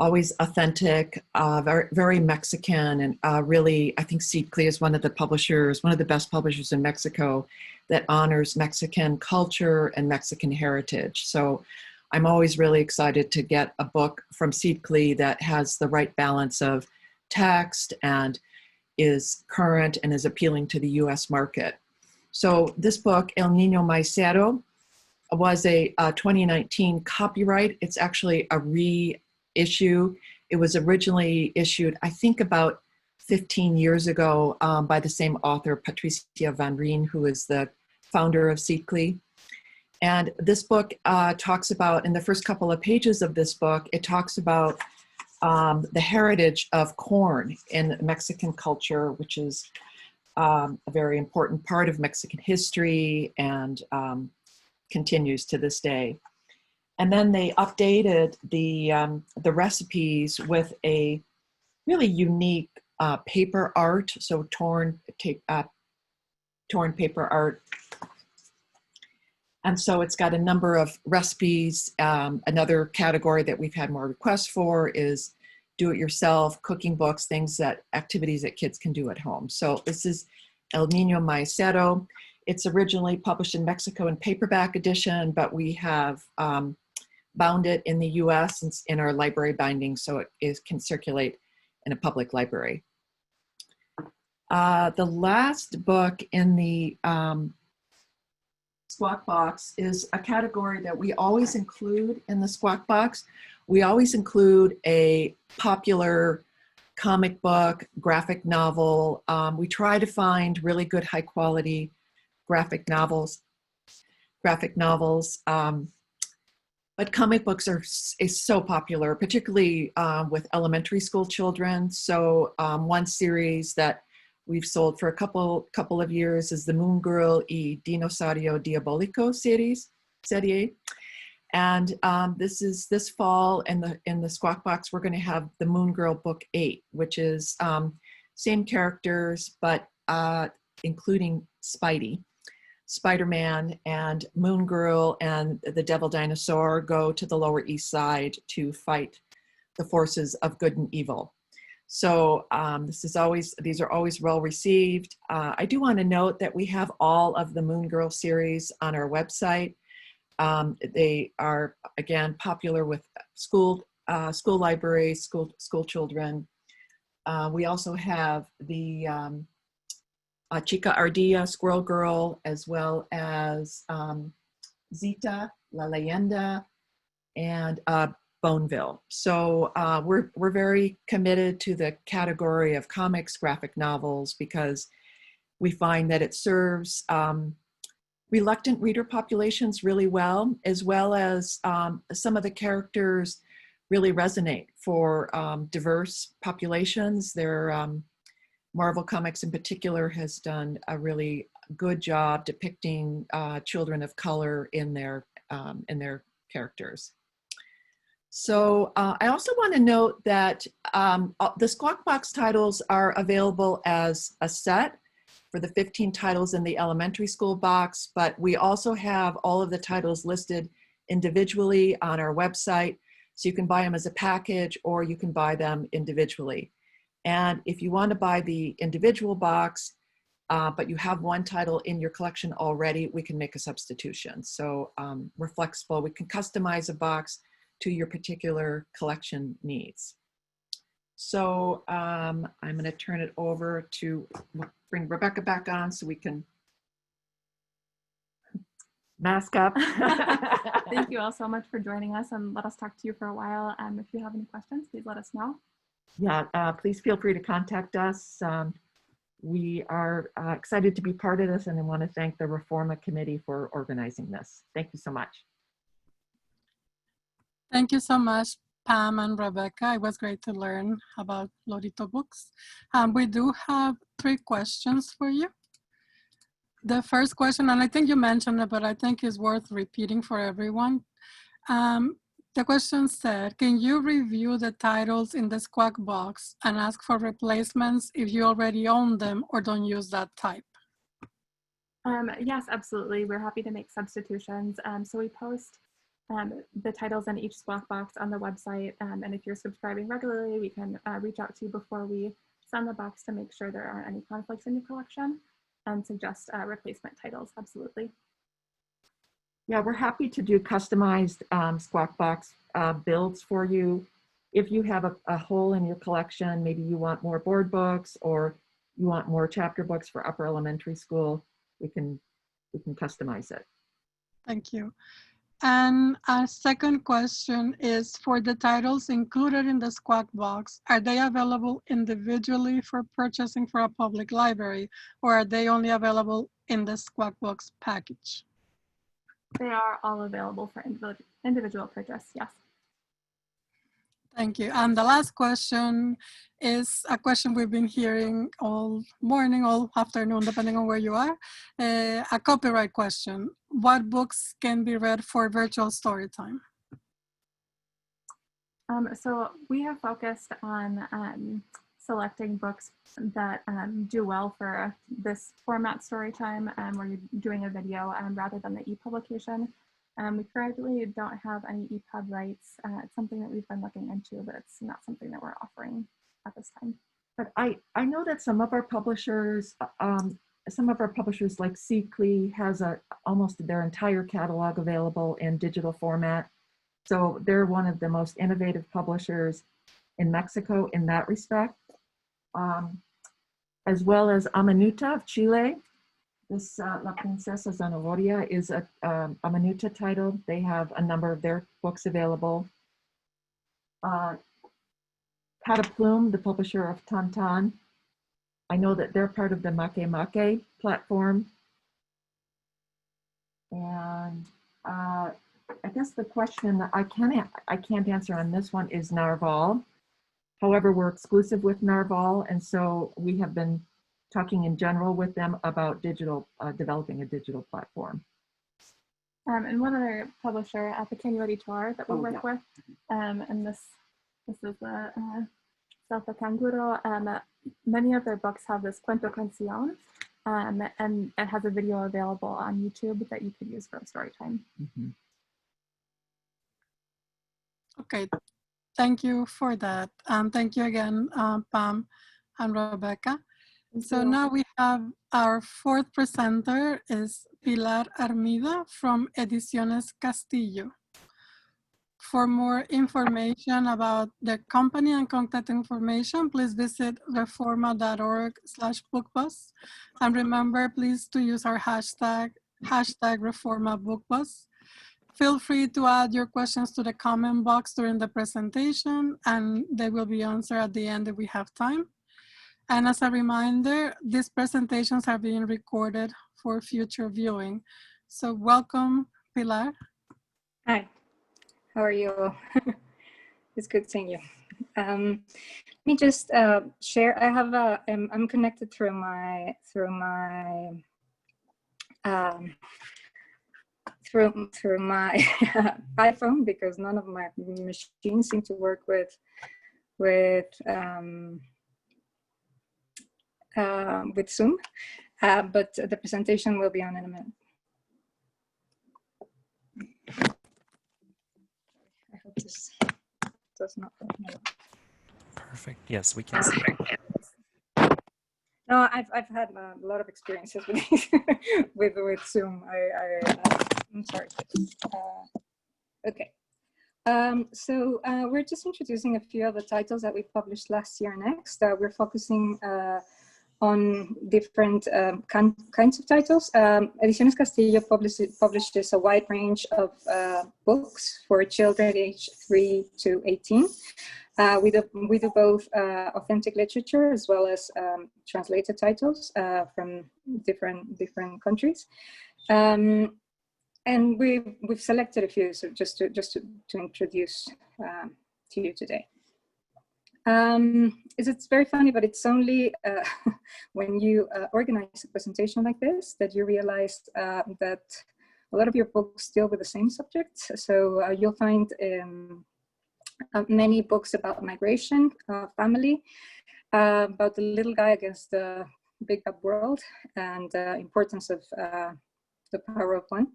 always authentic, very, very Mexican, and really, I think Seedly is one of the publishers, one of the best publishers in Mexico that honors Mexican culture and Mexican heritage. So I'm always really excited to get a book from Seedly that has the right balance of text and is current and is appealing to the US market. So this book, El Niño Maicero, was a 2019 copyright. It's actually a reissue. It was originally issued, I think, about 15 years ago by the same author, Patricia Van Rijn, who is the founder of Seedly. And this book talks about, in the first couple of pages of this book, it talks about the heritage of corn in Mexican culture, which is a very important part of Mexican history and continues to this day. And then they updated the recipes with a really unique paper art, so torn paper art. And so it's got a number of recipes. Another category that we've had more requests for is do-it-yourself, cooking books, activities that kids can do at home. So this is El Niño Maicero. It's originally published in Mexico in paperback edition, but we have bound it in the US in our library binding, so it can circulate in a public library. The last book in the Squawk Box is a category that we always include in the Squawk Box. We always include a popular comic book, graphic novel. We try to find really good, high quality graphic novels. But comic books is so popular, particularly with elementary school children. So one series that we've sold for a couple of years is the Moon Girl y Dinosaurio Diabolico serie. And this fall in the Squawk Box, we're going to have the Moon Girl book 8, which is same characters, but including Spider-Man and Moon Girl and the Devil Dinosaur go to the Lower East Side to fight the forces of good and evil. So these are always well received. I do want to note that we have all of the Moon Girl series on our website. They are, again, popular with school libraries, school children. We also have the Chica Ardilla, Squirrel Girl, as well as Zita, La Leyenda, and Boneville. So we're very committed to the category of comics, graphic novels, because we find that it serves reluctant reader populations really well as some of the characters really resonate for diverse populations. Marvel Comics in particular has done a really good job depicting children of color in their characters. So I also want to note that the Squawk Box titles are available as a set for the 15 titles in the elementary school box, but we also have all of the titles listed individually on our website. So you can buy them as a package or you can buy them individually. And if you want to buy the individual box, but you have one title in your collection already, we can make a substitution. So we're flexible. We can customize a box to your particular collection needs. So I'm going to turn it over to bring Rebecca back on so we can mask up. Thank you all so much for joining us, and let us talk to you for a while. If you have any questions, please let us know. Yeah, please feel free to contact us. We are excited to be part of this, and I want to thank the REFORMA committee for organizing this. Thank you so much. Thank you so much, Pam and Rebecca. It was great to learn about Lorito books. We do have 3 questions for you. The first question, and I think you mentioned it, but I think it's worth repeating for everyone. The question said, can you review the titles in the Squawk Box and ask for replacements if you already own them or don't use that type? Yes, absolutely. We're happy to make substitutions. So we post the titles in each Squawk Box on the website. And if you're subscribing regularly, we can reach out to you before we send the box to make sure there aren't any conflicts in your collection and suggest replacement titles, absolutely. Yeah, we're happy to do customized Squawk Box builds for you. If you have a hole in your collection, maybe you want more board books or you want more chapter books for upper elementary school, we can customize it. Thank you. And our second question is, for the titles included in the Squawk Box, are they available individually for purchasing for a public library, or are they only available in the Squawk Box package? They are all available for individual purchase, yes. Thank you. And the last question is a question we've been hearing all morning, all afternoon, depending on where you are. A copyright question. What books can be read for virtual story time? So we have focused on selecting books that do well for this format story time where you're doing a video rather than the e-publication. We currently don't have any EPUB rights. It's something that we've been looking into, but it's not something that we're offering at this time. But I know that some of our publishers like Seekly has almost their entire catalog available in digital format. So they're one of the most innovative publishers in Mexico in that respect. As well as Amanuta of Chile. This La Princesa Zanahoria is a Amanuta title. They have a number of their books available. Cataplume, the publisher of Tantan. I know that they're part of the Make Make platform. And I guess the question that I can't answer on this one is Narval. However, we're exclusive with Narval, and so we have been talking in general with them about developing a digital platform. And one other publisher, Pequeño Editorial, that we work with, and this is the Selfa Canguro. Many of their books have this Cuento Canción, and it has a video available on YouTube that you could use for a story time. Mm-hmm. Okay, thank you for that. Thank you again, Pam and Rebecca. So now we have our 4th presenter is Pilar Armida from Ediciones Castillo. For more information about the company and contact information, please visit reforma.org/bookbus. And remember, please to use our hashtag #ReformaBookBus. Feel free to add your questions to the comment box during the presentation, and they will be answered at the end if we have time. And as a reminder, these presentations are being recorded for future viewing. So welcome, Pilar. Hi, how are you? It's good seeing you. Let me just share. I have I'm connected through my iPhone because none of my machines seem to work with Zoom. But the presentation will be on in a minute. I hope this does not. Perfect. Yes, we can see. No, I've had a lot of experiences with with Zoom. I'm sorry. Okay. So we're just introducing a few of the titles that we published last year. Next, we're focusing on different kinds of titles. Ediciones Castillo publishes a wide range of books for children aged 3 to 18. We do both authentic literature as well as translated titles from different countries. And we've selected a few, so just to introduce to you today. It's very funny, but it's only when you organize a presentation like this that you realize that a lot of your books deal with the same subject. So you'll find many books about migration, family, about the little guy against the big bad world, and importance of the power of one,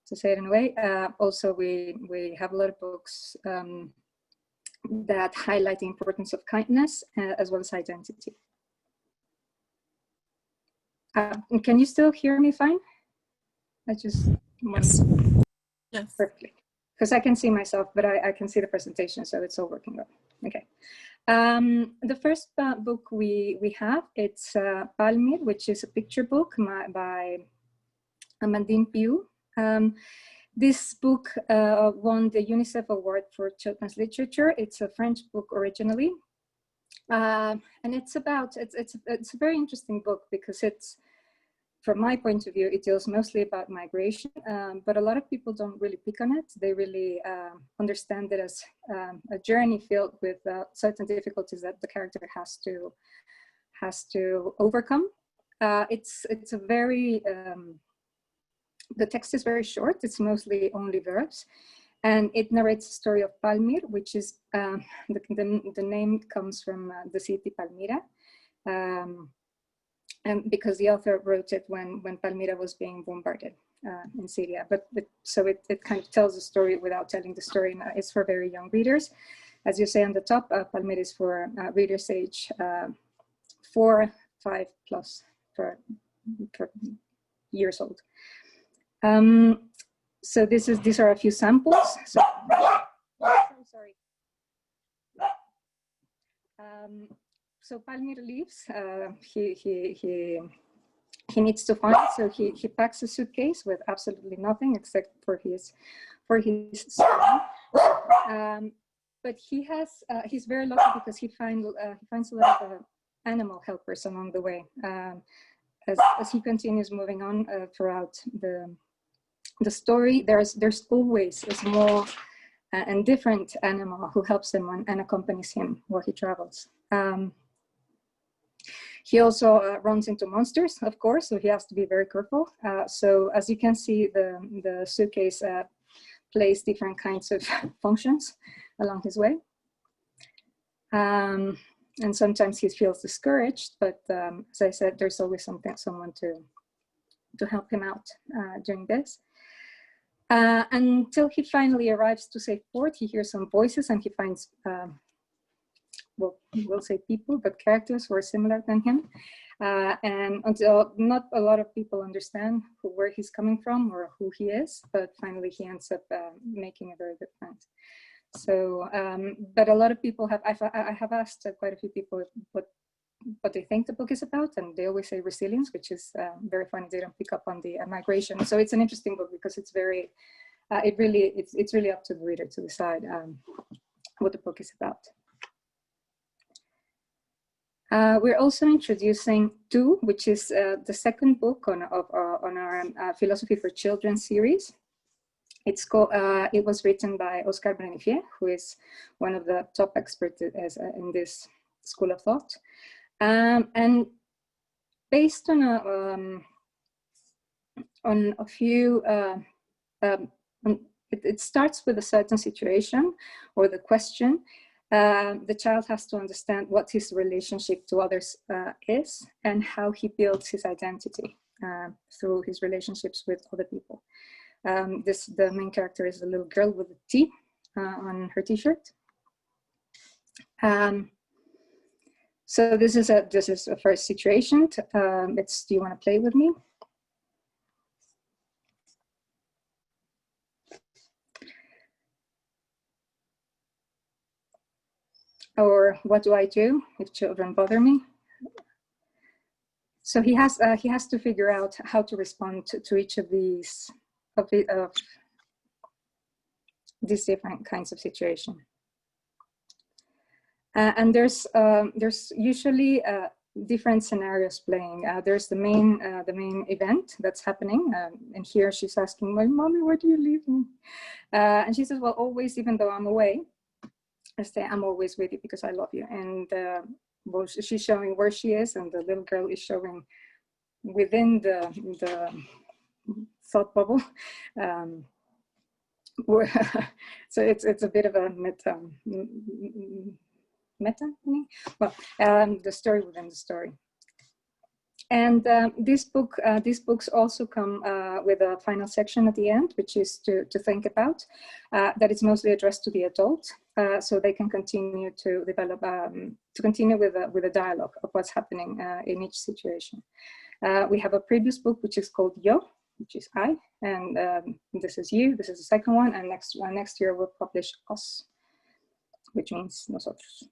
to say it in a way. Also, we have a lot of books that highlight the importance of kindness as well as identity. Can you still hear me fine? I just Yes. Perfectly, because I can see myself, but I can see the presentation, so it's all working well. Okay. The first book we have, it's Palmir, which is a picture book by Amandine Piu. This book won the UNICEF Award for Children's Literature. It's a French book originally, and it's a very interesting book because it's, from my point of view, it deals mostly about migration, but a lot of people don't really pick on it. They really understand it as a journey filled with certain difficulties that the character has to overcome. It's a very the text is very short. It's mostly only verbs, and it narrates the story of Palmir, which is the name comes from the city Palmira, and because the author wrote it when Palmira was being bombarded in Syria. So it kind of tells the story without telling the story. And it's for very young readers, as you say on the top. Palmira is for readers age 4, 5 plus for years old. So these are a few samples. So, sorry. So Palmir leaves. He needs to find. So he packs a suitcase with absolutely nothing except for his son. But he's very lucky because he finds a lot of animal helpers along the way. As he continues moving on throughout the story, there's always a small and different animal who helps him and accompanies him while he travels. He also runs into monsters, of course, so he has to be very careful. So as you can see, the suitcase plays different kinds of functions along his way. And sometimes he feels discouraged, but as I said, there's always someone to help him out during this. Until he finally arrives to safe port, he hears some voices and he finds, well, we'll say people, but characters who are similar than him. And until not a lot of people understand where he's coming from or who he is, but finally he ends up making a very good friend. So, but a lot of people I have asked quite a few people what they think the book is about, and they always say resilience, which is very funny. They don't pick up on the migration. So it's an interesting book because it's very, it's really up to the reader to decide what the book is about. We're also introducing Two, which is the second book on our Philosophy for Children series. It's called, it was written by Oscar Brenifier, who is one of the top experts in this school of thought. And based on a few, it starts with a certain situation or the question. The child has to understand what his relationship to others is and how he builds his identity through his relationships with other people. The main character is a little girl with a T on her t-shirt. So this is a first situation. Do you want to play with me? Or what do I do if children bother me? So he has to figure out how to respond to each of these different kinds of situation. And there's usually different scenarios playing. There's the main event that's happening, and here she's asking, "My mommy, where do you leave me?" And she says, "Well, always, even though I'm away, I say I'm always with you because I love you." And well, she's showing where she is, and the little girl is showing within the thought bubble. So it's a bit of a meta. Well, the story within the story. And these books also come with a final section at the end, which is to think about, that is mostly addressed to the adult, so they can continue to develop, to continue with a dialogue of what's happening in each situation. We have a previous book, which is called Yo, which is I, and this is you, this is the second one, and next year we'll publish Os, which means nosotros.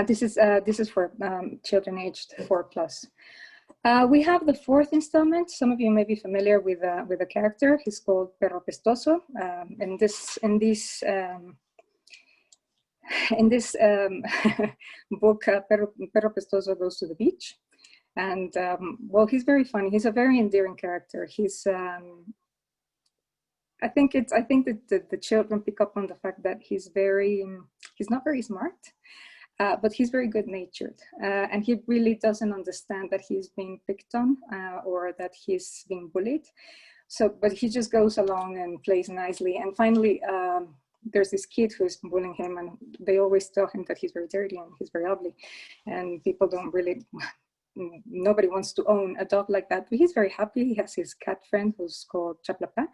This is for children aged 4+. We have the fourth installment. Some of you may be familiar with the character. He's called Perro Pestoso. In this book, Perro Pestoso goes to the beach, and well, he's very funny. He's a very endearing character. He's I think that the children pick up on the fact that he's not very smart. But he's very good-natured, and he really doesn't understand that he's being picked on or that he's being bullied. So, but he just goes along and plays nicely. And finally, there's this kid who's bullying him, and they always tell him that he's very dirty and he's very ugly, and people don't really. Nobody wants to own a dog like that. But he's very happy. He has his cat friend who's called Chaplapin.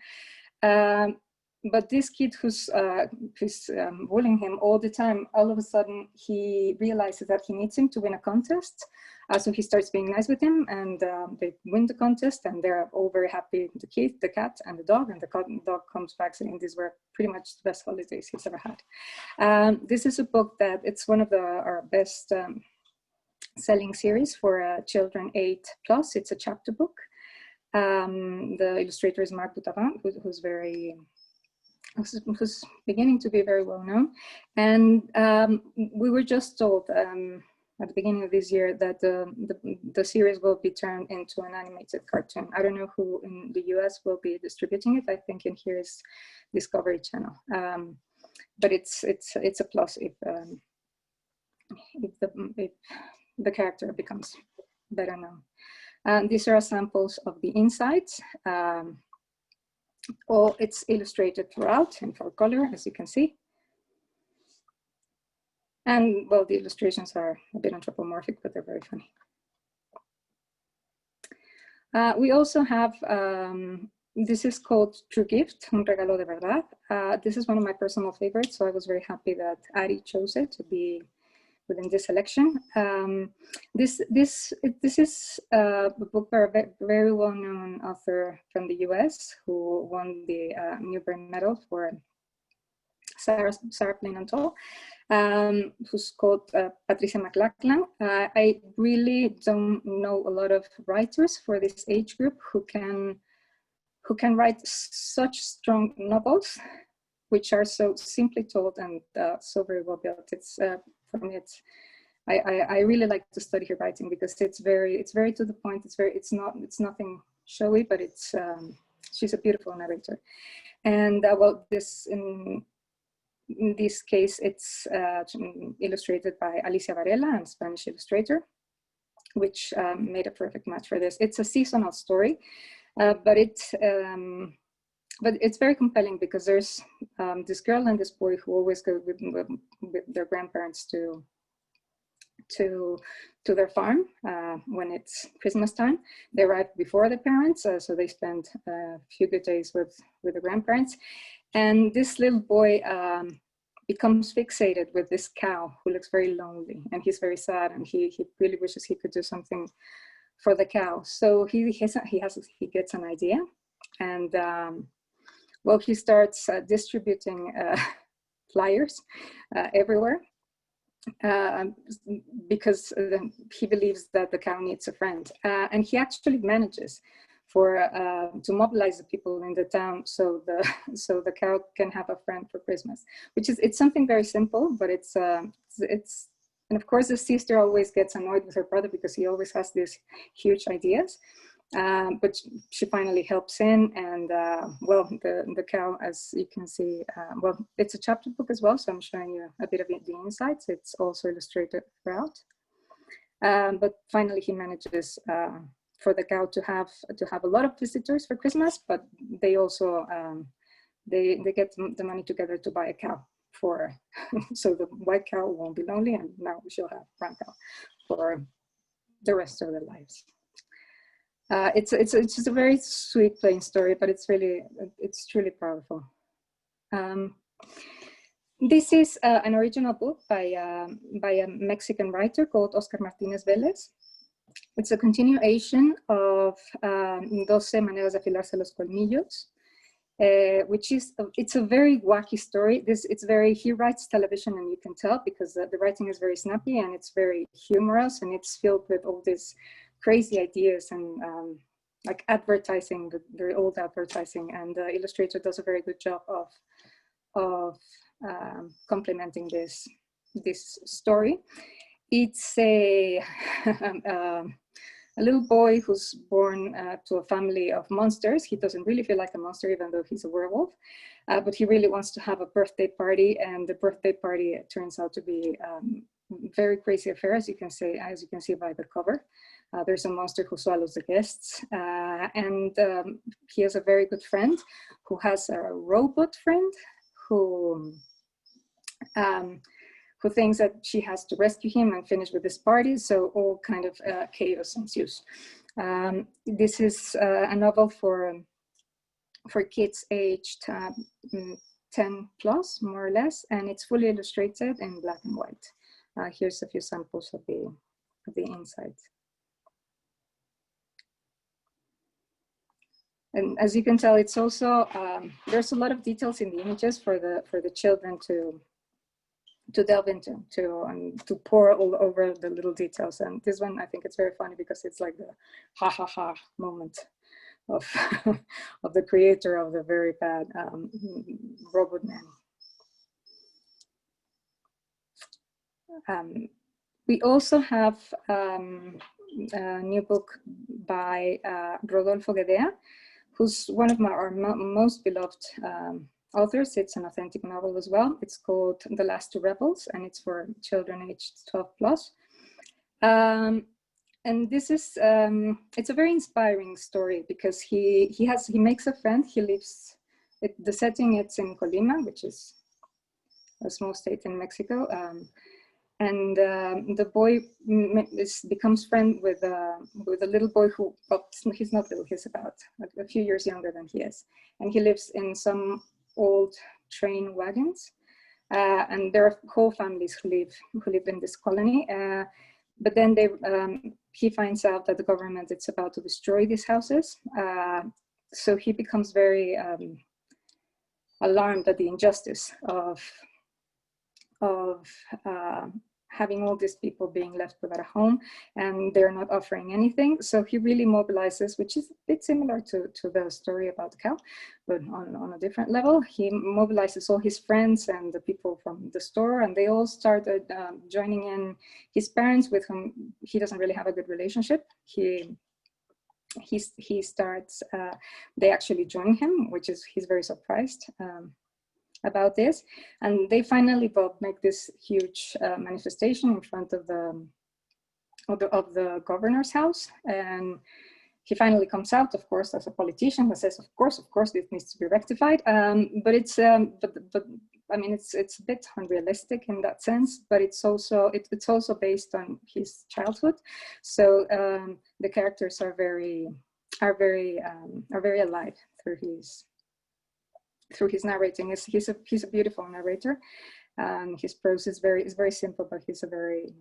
But this kid who's bullying him all the time, all of a sudden he realizes that he needs him to win a contest. So he starts being nice with him, and they win the contest, and they're all very happy, the kid, the cat, and the dog, and the dog comes back saying these were pretty much the best holidays he's ever had. This is a book that it's one of our best selling series for children 8+. It's a chapter book. The illustrator is Marc Boutavant, who's beginning to be very well known. And we were just told at the beginning of this year that the series will be turned into an animated cartoon. I don't know who in the US will be distributing it. I think in here is Discovery Channel. But it's a plus if the character becomes better known. These are samples of the insides. It's illustrated throughout in full color, as you can see. And well, the illustrations are a bit anthropomorphic, but they're very funny. We also have, this is called True Gift, Un Regalo de Verdad. This is one of my personal favorites, so I was very happy that Ari chose it to be within this selection. This is a book by a very well-known author from the US who won the Newbery Medal for Sarah Plain-Untold, who's called Patricia McLachlan. I really don't know a lot of writers for this age group who can write such strong novels, which are so simply told and so very well built. It's for me, I really like to study her writing because it's very to the point. It's nothing showy, but it's she's a beautiful narrator. And well, in this case, it's illustrated by Alicia Varela, a Spanish illustrator, which made a perfect match for this. It's a seasonal story, but it's very compelling because there's this girl and this boy who always go with their grandparents to their farm when it's Christmas time. They arrive before the parents, so they spend a few good days with the grandparents. And this little boy becomes fixated with this cow who looks very lonely, and he's very sad, and he really wishes he could do something for the cow. So he gets an idea, and well, he starts distributing flyers everywhere. Because he believes that the cow needs a friend, and he actually manages to mobilize the people in the town so the cow can have a friend for Christmas. It's something very simple, but it's and of course the sister always gets annoyed with her brother because he always has these huge ideas. But she finally helps in, and well, the cow, as you can see, well, it's a chapter book as well, so I'm showing you a bit of the insights. It's also illustrated throughout, but finally he manages for the cow to have a lot of visitors for Christmas, but they also they get the money together to buy a cow for so the white cow won't be lonely, and now she'll have brown cow for the rest of their lives. It's just a very sweet, plain story, but it's truly powerful. This is an original book by a Mexican writer called Oscar Martinez Vélez. It's a continuation of 12 Maneras de Afilarse los Colmillos, which it's a very wacky story. He writes television, and you can tell because the writing is very snappy and it's very humorous, and it's filled with all these crazy ideas and like advertising, the very old advertising, and the illustrator does a very good job of complementing this story. It's a little boy who's born to a family of monsters. He doesn't really feel like a monster, even though he's a werewolf, but he really wants to have a birthday party, and the birthday party turns out to be very crazy affair, as you can see by the cover. There's a monster who swallows the guests, and he has a very good friend who has a robot friend who thinks that she has to rescue him and finish with this party. So all kind of chaos ensues. This is a novel for kids aged 10 plus, more or less, and it's fully illustrated in black and white. Here's a few samples of the inside. And as you can tell, it's also there's a lot of details in the images for the children to delve into, to pour all over the little details. And this one, I think it's very funny because it's like the ha ha ha moment of of the creator of the very bad robot man. We also have a new book by Rodolfo Guedea, who's one of our most beloved authors. It's an authentic novel as well. It's called The Last Two Rebels, and it's for children aged 12 plus. And this is, it's a very inspiring story because he makes a friend. He lives, the setting it's in Colima, which is a small state in Mexico. And the boy becomes friend with a little boy who, well, he's not little, he's about a few years younger than he is. And he lives in some old train wagons. And there are whole families who live in this colony. But then he finds out that the government is about to destroy these houses. So he becomes very alarmed at the injustice of having all these people being left without a home, and they're not offering anything. So he really mobilizes, which is a bit similar to the story about Chau, but on a different level. He mobilizes all his friends and the people from the store, and they all started joining in. His parents, with whom he doesn't really have a good relationship, he starts, they actually join him, which is, he's very surprised about this. And they finally both make this huge manifestation in front of the governor's house. And he finally comes out, of course, as a politician that says, of course, this needs to be rectified. But it's, I mean, it's a bit unrealistic in that sense, but it's also based on his childhood. So the characters are very alive through his narrating. He's a beautiful narrator, and his prose is very simple, but he's a very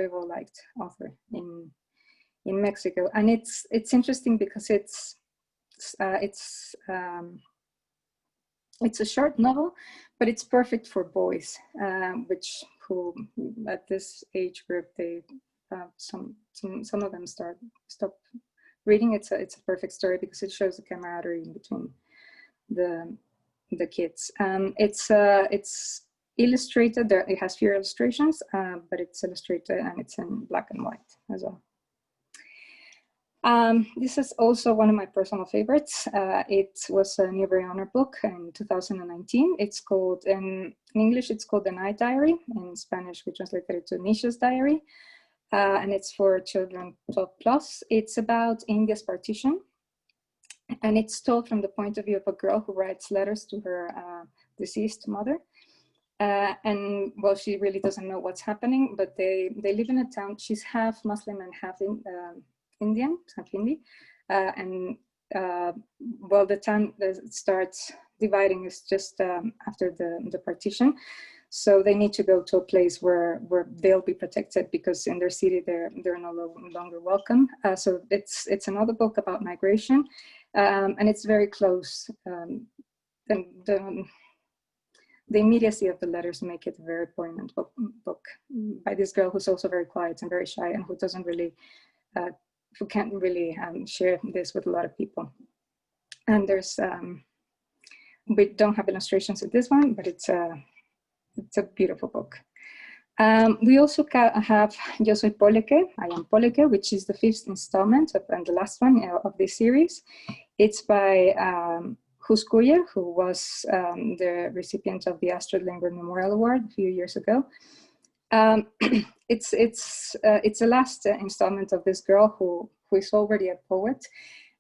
well liked author in Mexico. And it's interesting because it's a short novel, but it's perfect for boys, who at this age group, they some of them stop reading. It's a perfect story because it shows the camaraderie in between the kids. It's illustrated. It has few illustrations, but it's illustrated and it's in black and white as well. This is also one of my personal favorites. It was a Newbery Honor book in 2019. It's called, in English, it's called The Night Diary. In Spanish, we translated it to Nisha's Diary. And it's for children 12+. It's about India's partition. And it's told from the point of view of a girl who writes letters to her deceased mother. And well, she really doesn't know what's happening, but they live in a town. She's half Muslim and half Indian, half Hindi. Well, the town starts dividing is just after the partition. So they need to go to a place where they'll be protected, because in their city they're no longer welcome. So it's another book about migration, and it's very close. And the immediacy of the letters make it a very poignant book by this girl who's also very quiet and very shy, and who doesn't really, who can't really share this with a lot of people. And there's, we don't have illustrations in this one, but it's a beautiful book. We also have Yo Soy Poleque, I Am Poleque, which is the 5th installment and the last one of this series. It's by Cuscuyer, who was the recipient of the Astrid Lindgren Memorial Award a few years ago. It's the last installment of this girl who is already a poet,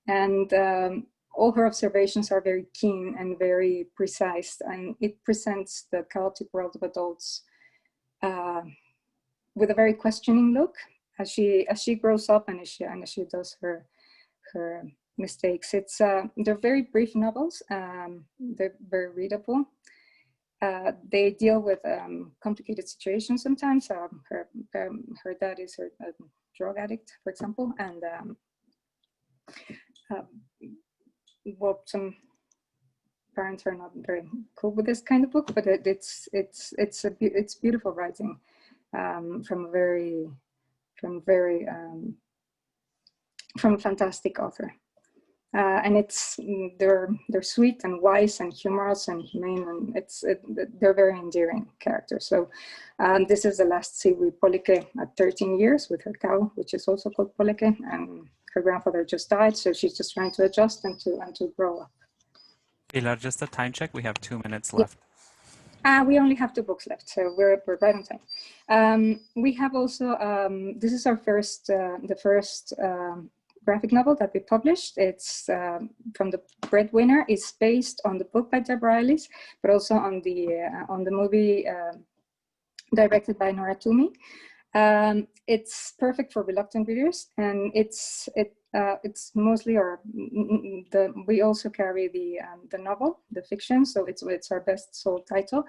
and all her observations are very keen and very precise, and it presents the chaotic world of adults with a very questioning look as she grows up and as she does her mistakes. They're very brief novels. They're very readable. They deal with complicated situations sometimes. Her dad is a drug addict, for example, and well, some parents are not very cool with this kind of book, but it's beautiful writing from a fantastic author. And they're sweet and wise and humorous and humane, and they're very endearing characters. So this is the last Siwi Poleque at 13 years with her cow, which is also called Poleque, and her grandfather just died, so she's just trying to adjust and to grow up. Pilar, just a time check. We have 2 minutes left. We only have 2 books left, so we're right on time. We have also this is our first the first graphic novel that we published. It's from the Breadwinner. It's based on the book by Deborah Ellis, but also on the movie directed by Nora Twomey. It's perfect for reluctant readers, and it's mostly, we also carry the novel, the fiction, so it's our best sold title,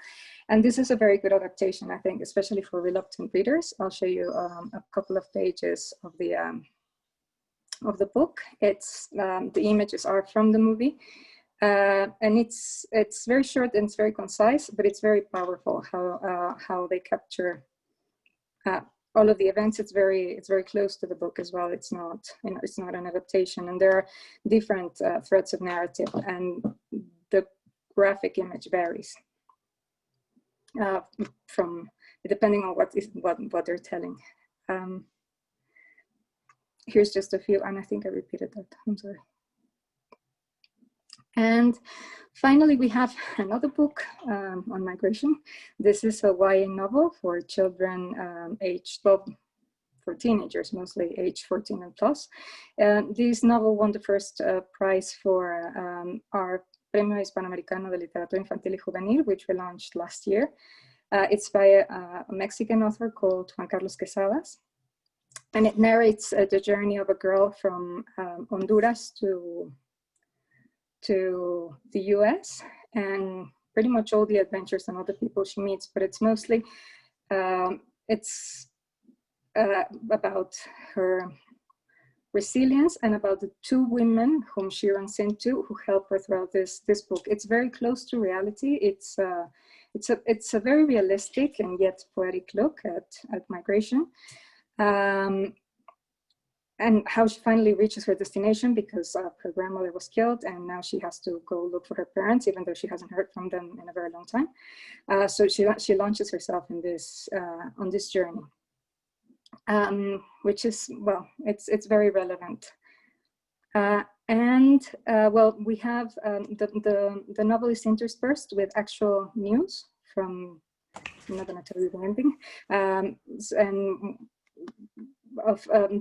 and this is a very good adaptation, I think, especially for reluctant readers. I'll show you a couple of pages of the book. It's the images are from the movie, and it's very short and it's very concise, but it's very powerful how they capture all of the events, it's very close to the book as well. It's not, you know, it's not an adaptation, and there are different threads of narrative, and the graphic image varies from depending on what they're telling. Here's just a few, and I think I repeated that. I'm sorry. And finally, we have another book on migration. This is a YA novel for children aged, well, for teenagers, mostly age 14 and plus. This novel won the first prize for our Premio Hispanoamericano de Literatura Infantil y Juvenil, which we launched last year. It's by a Mexican author called Juan Carlos Quesadas. And it narrates the journey of a girl from Honduras to the US, and pretty much all the adventures and all the people she meets, but it's mostly, it's about her resilience and about the two women whom she runs into who help her throughout this book. It's very close to reality. It's a very realistic and yet poetic look at migration. And how she finally reaches her destination because her grandmother was killed, and now she has to go look for her parents, even though she hasn't heard from them in a very long time. So she launches herself in this on this journey, which is, well, it's very relevant. Well, we have the novel is interspersed with actual news from. I'm not going to tell you anything, and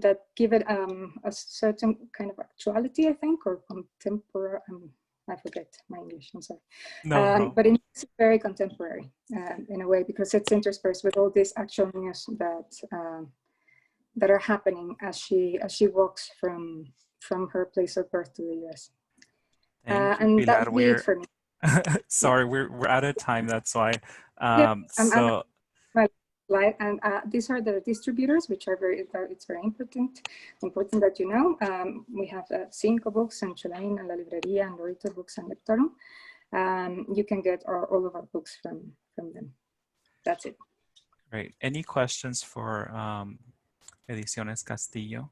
that give it a certain kind of actuality, I think, or contemporary. I forget my English, I'm sorry. No. But it's very contemporary in a way, because it's interspersed with all these actual news that are happening as she walks from her place of birth to the US. And that would be it for me. Sorry, we're out of time. That's why. And these are the distributors, which are it's very important that you know. We have Cinco books and Chau and La Librería and Lorito books and Editorial. You can get all of our books from them. That's it. Great. Any questions for Ediciones Castillo?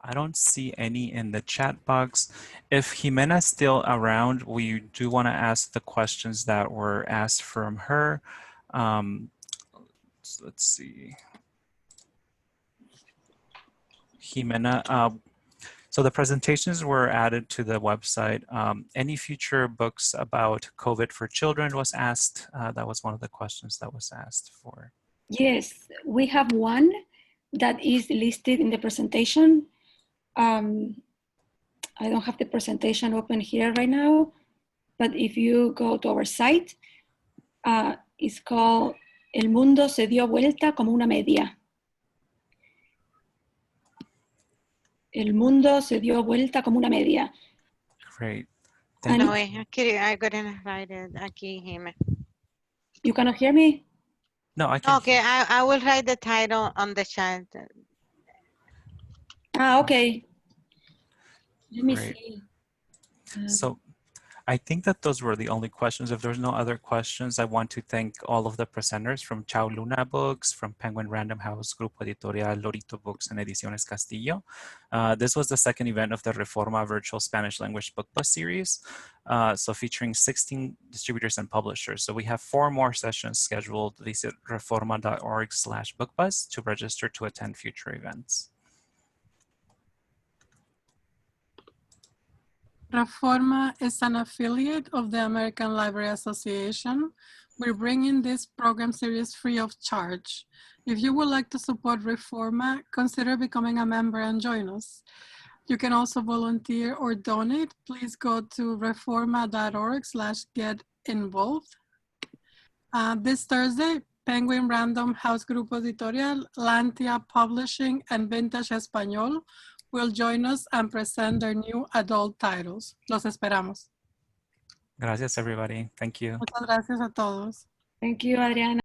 I don't see any in the chat box. If Jimena's still around, we do want to ask the questions that were asked from her. So let's see. Jimena, so the presentations were added to the website. Any future books about COVID for children was asked. That was one of the questions that was asked for. Yes, we have one that is listed in the presentation. I don't have the presentation open here right now, but if you go to our site, it's called El mundo se dio vuelta como una media. El mundo se dio vuelta como una media. Great. No, I couldn't write it aquí, Jimena. You cannot hear me? No, I can. Okay, I will write the title on the chat. Okay. Let me see. So I think that those were the only questions. If there's no other questions, I want to thank all of the presenters from Chau Luna Books, from Penguin Random House, Grupo Editorial, Lorito Books, and Ediciones Castillo. This was the second event of the Reforma Virtual Spanish Language Book Bus Series, so featuring 16 distributors and publishers. So we have 4 more sessions scheduled. Visit reforma.org/bookbus to register to attend future events. REFORMA is an affiliate of the American Library Association. We're bringing this program series free of charge. If you would like to support REFORMA, consider becoming a member and join us. You can also volunteer or donate. Please go to reforma.org/get-involved. This Thursday, Penguin Random House, Grupo Editorial, Lantia Publishing, and Vintage Español will join us and present their new adult titles. Los esperamos. Gracias, everybody. Thank you. Muchas gracias a todos. Thank you, Adriana.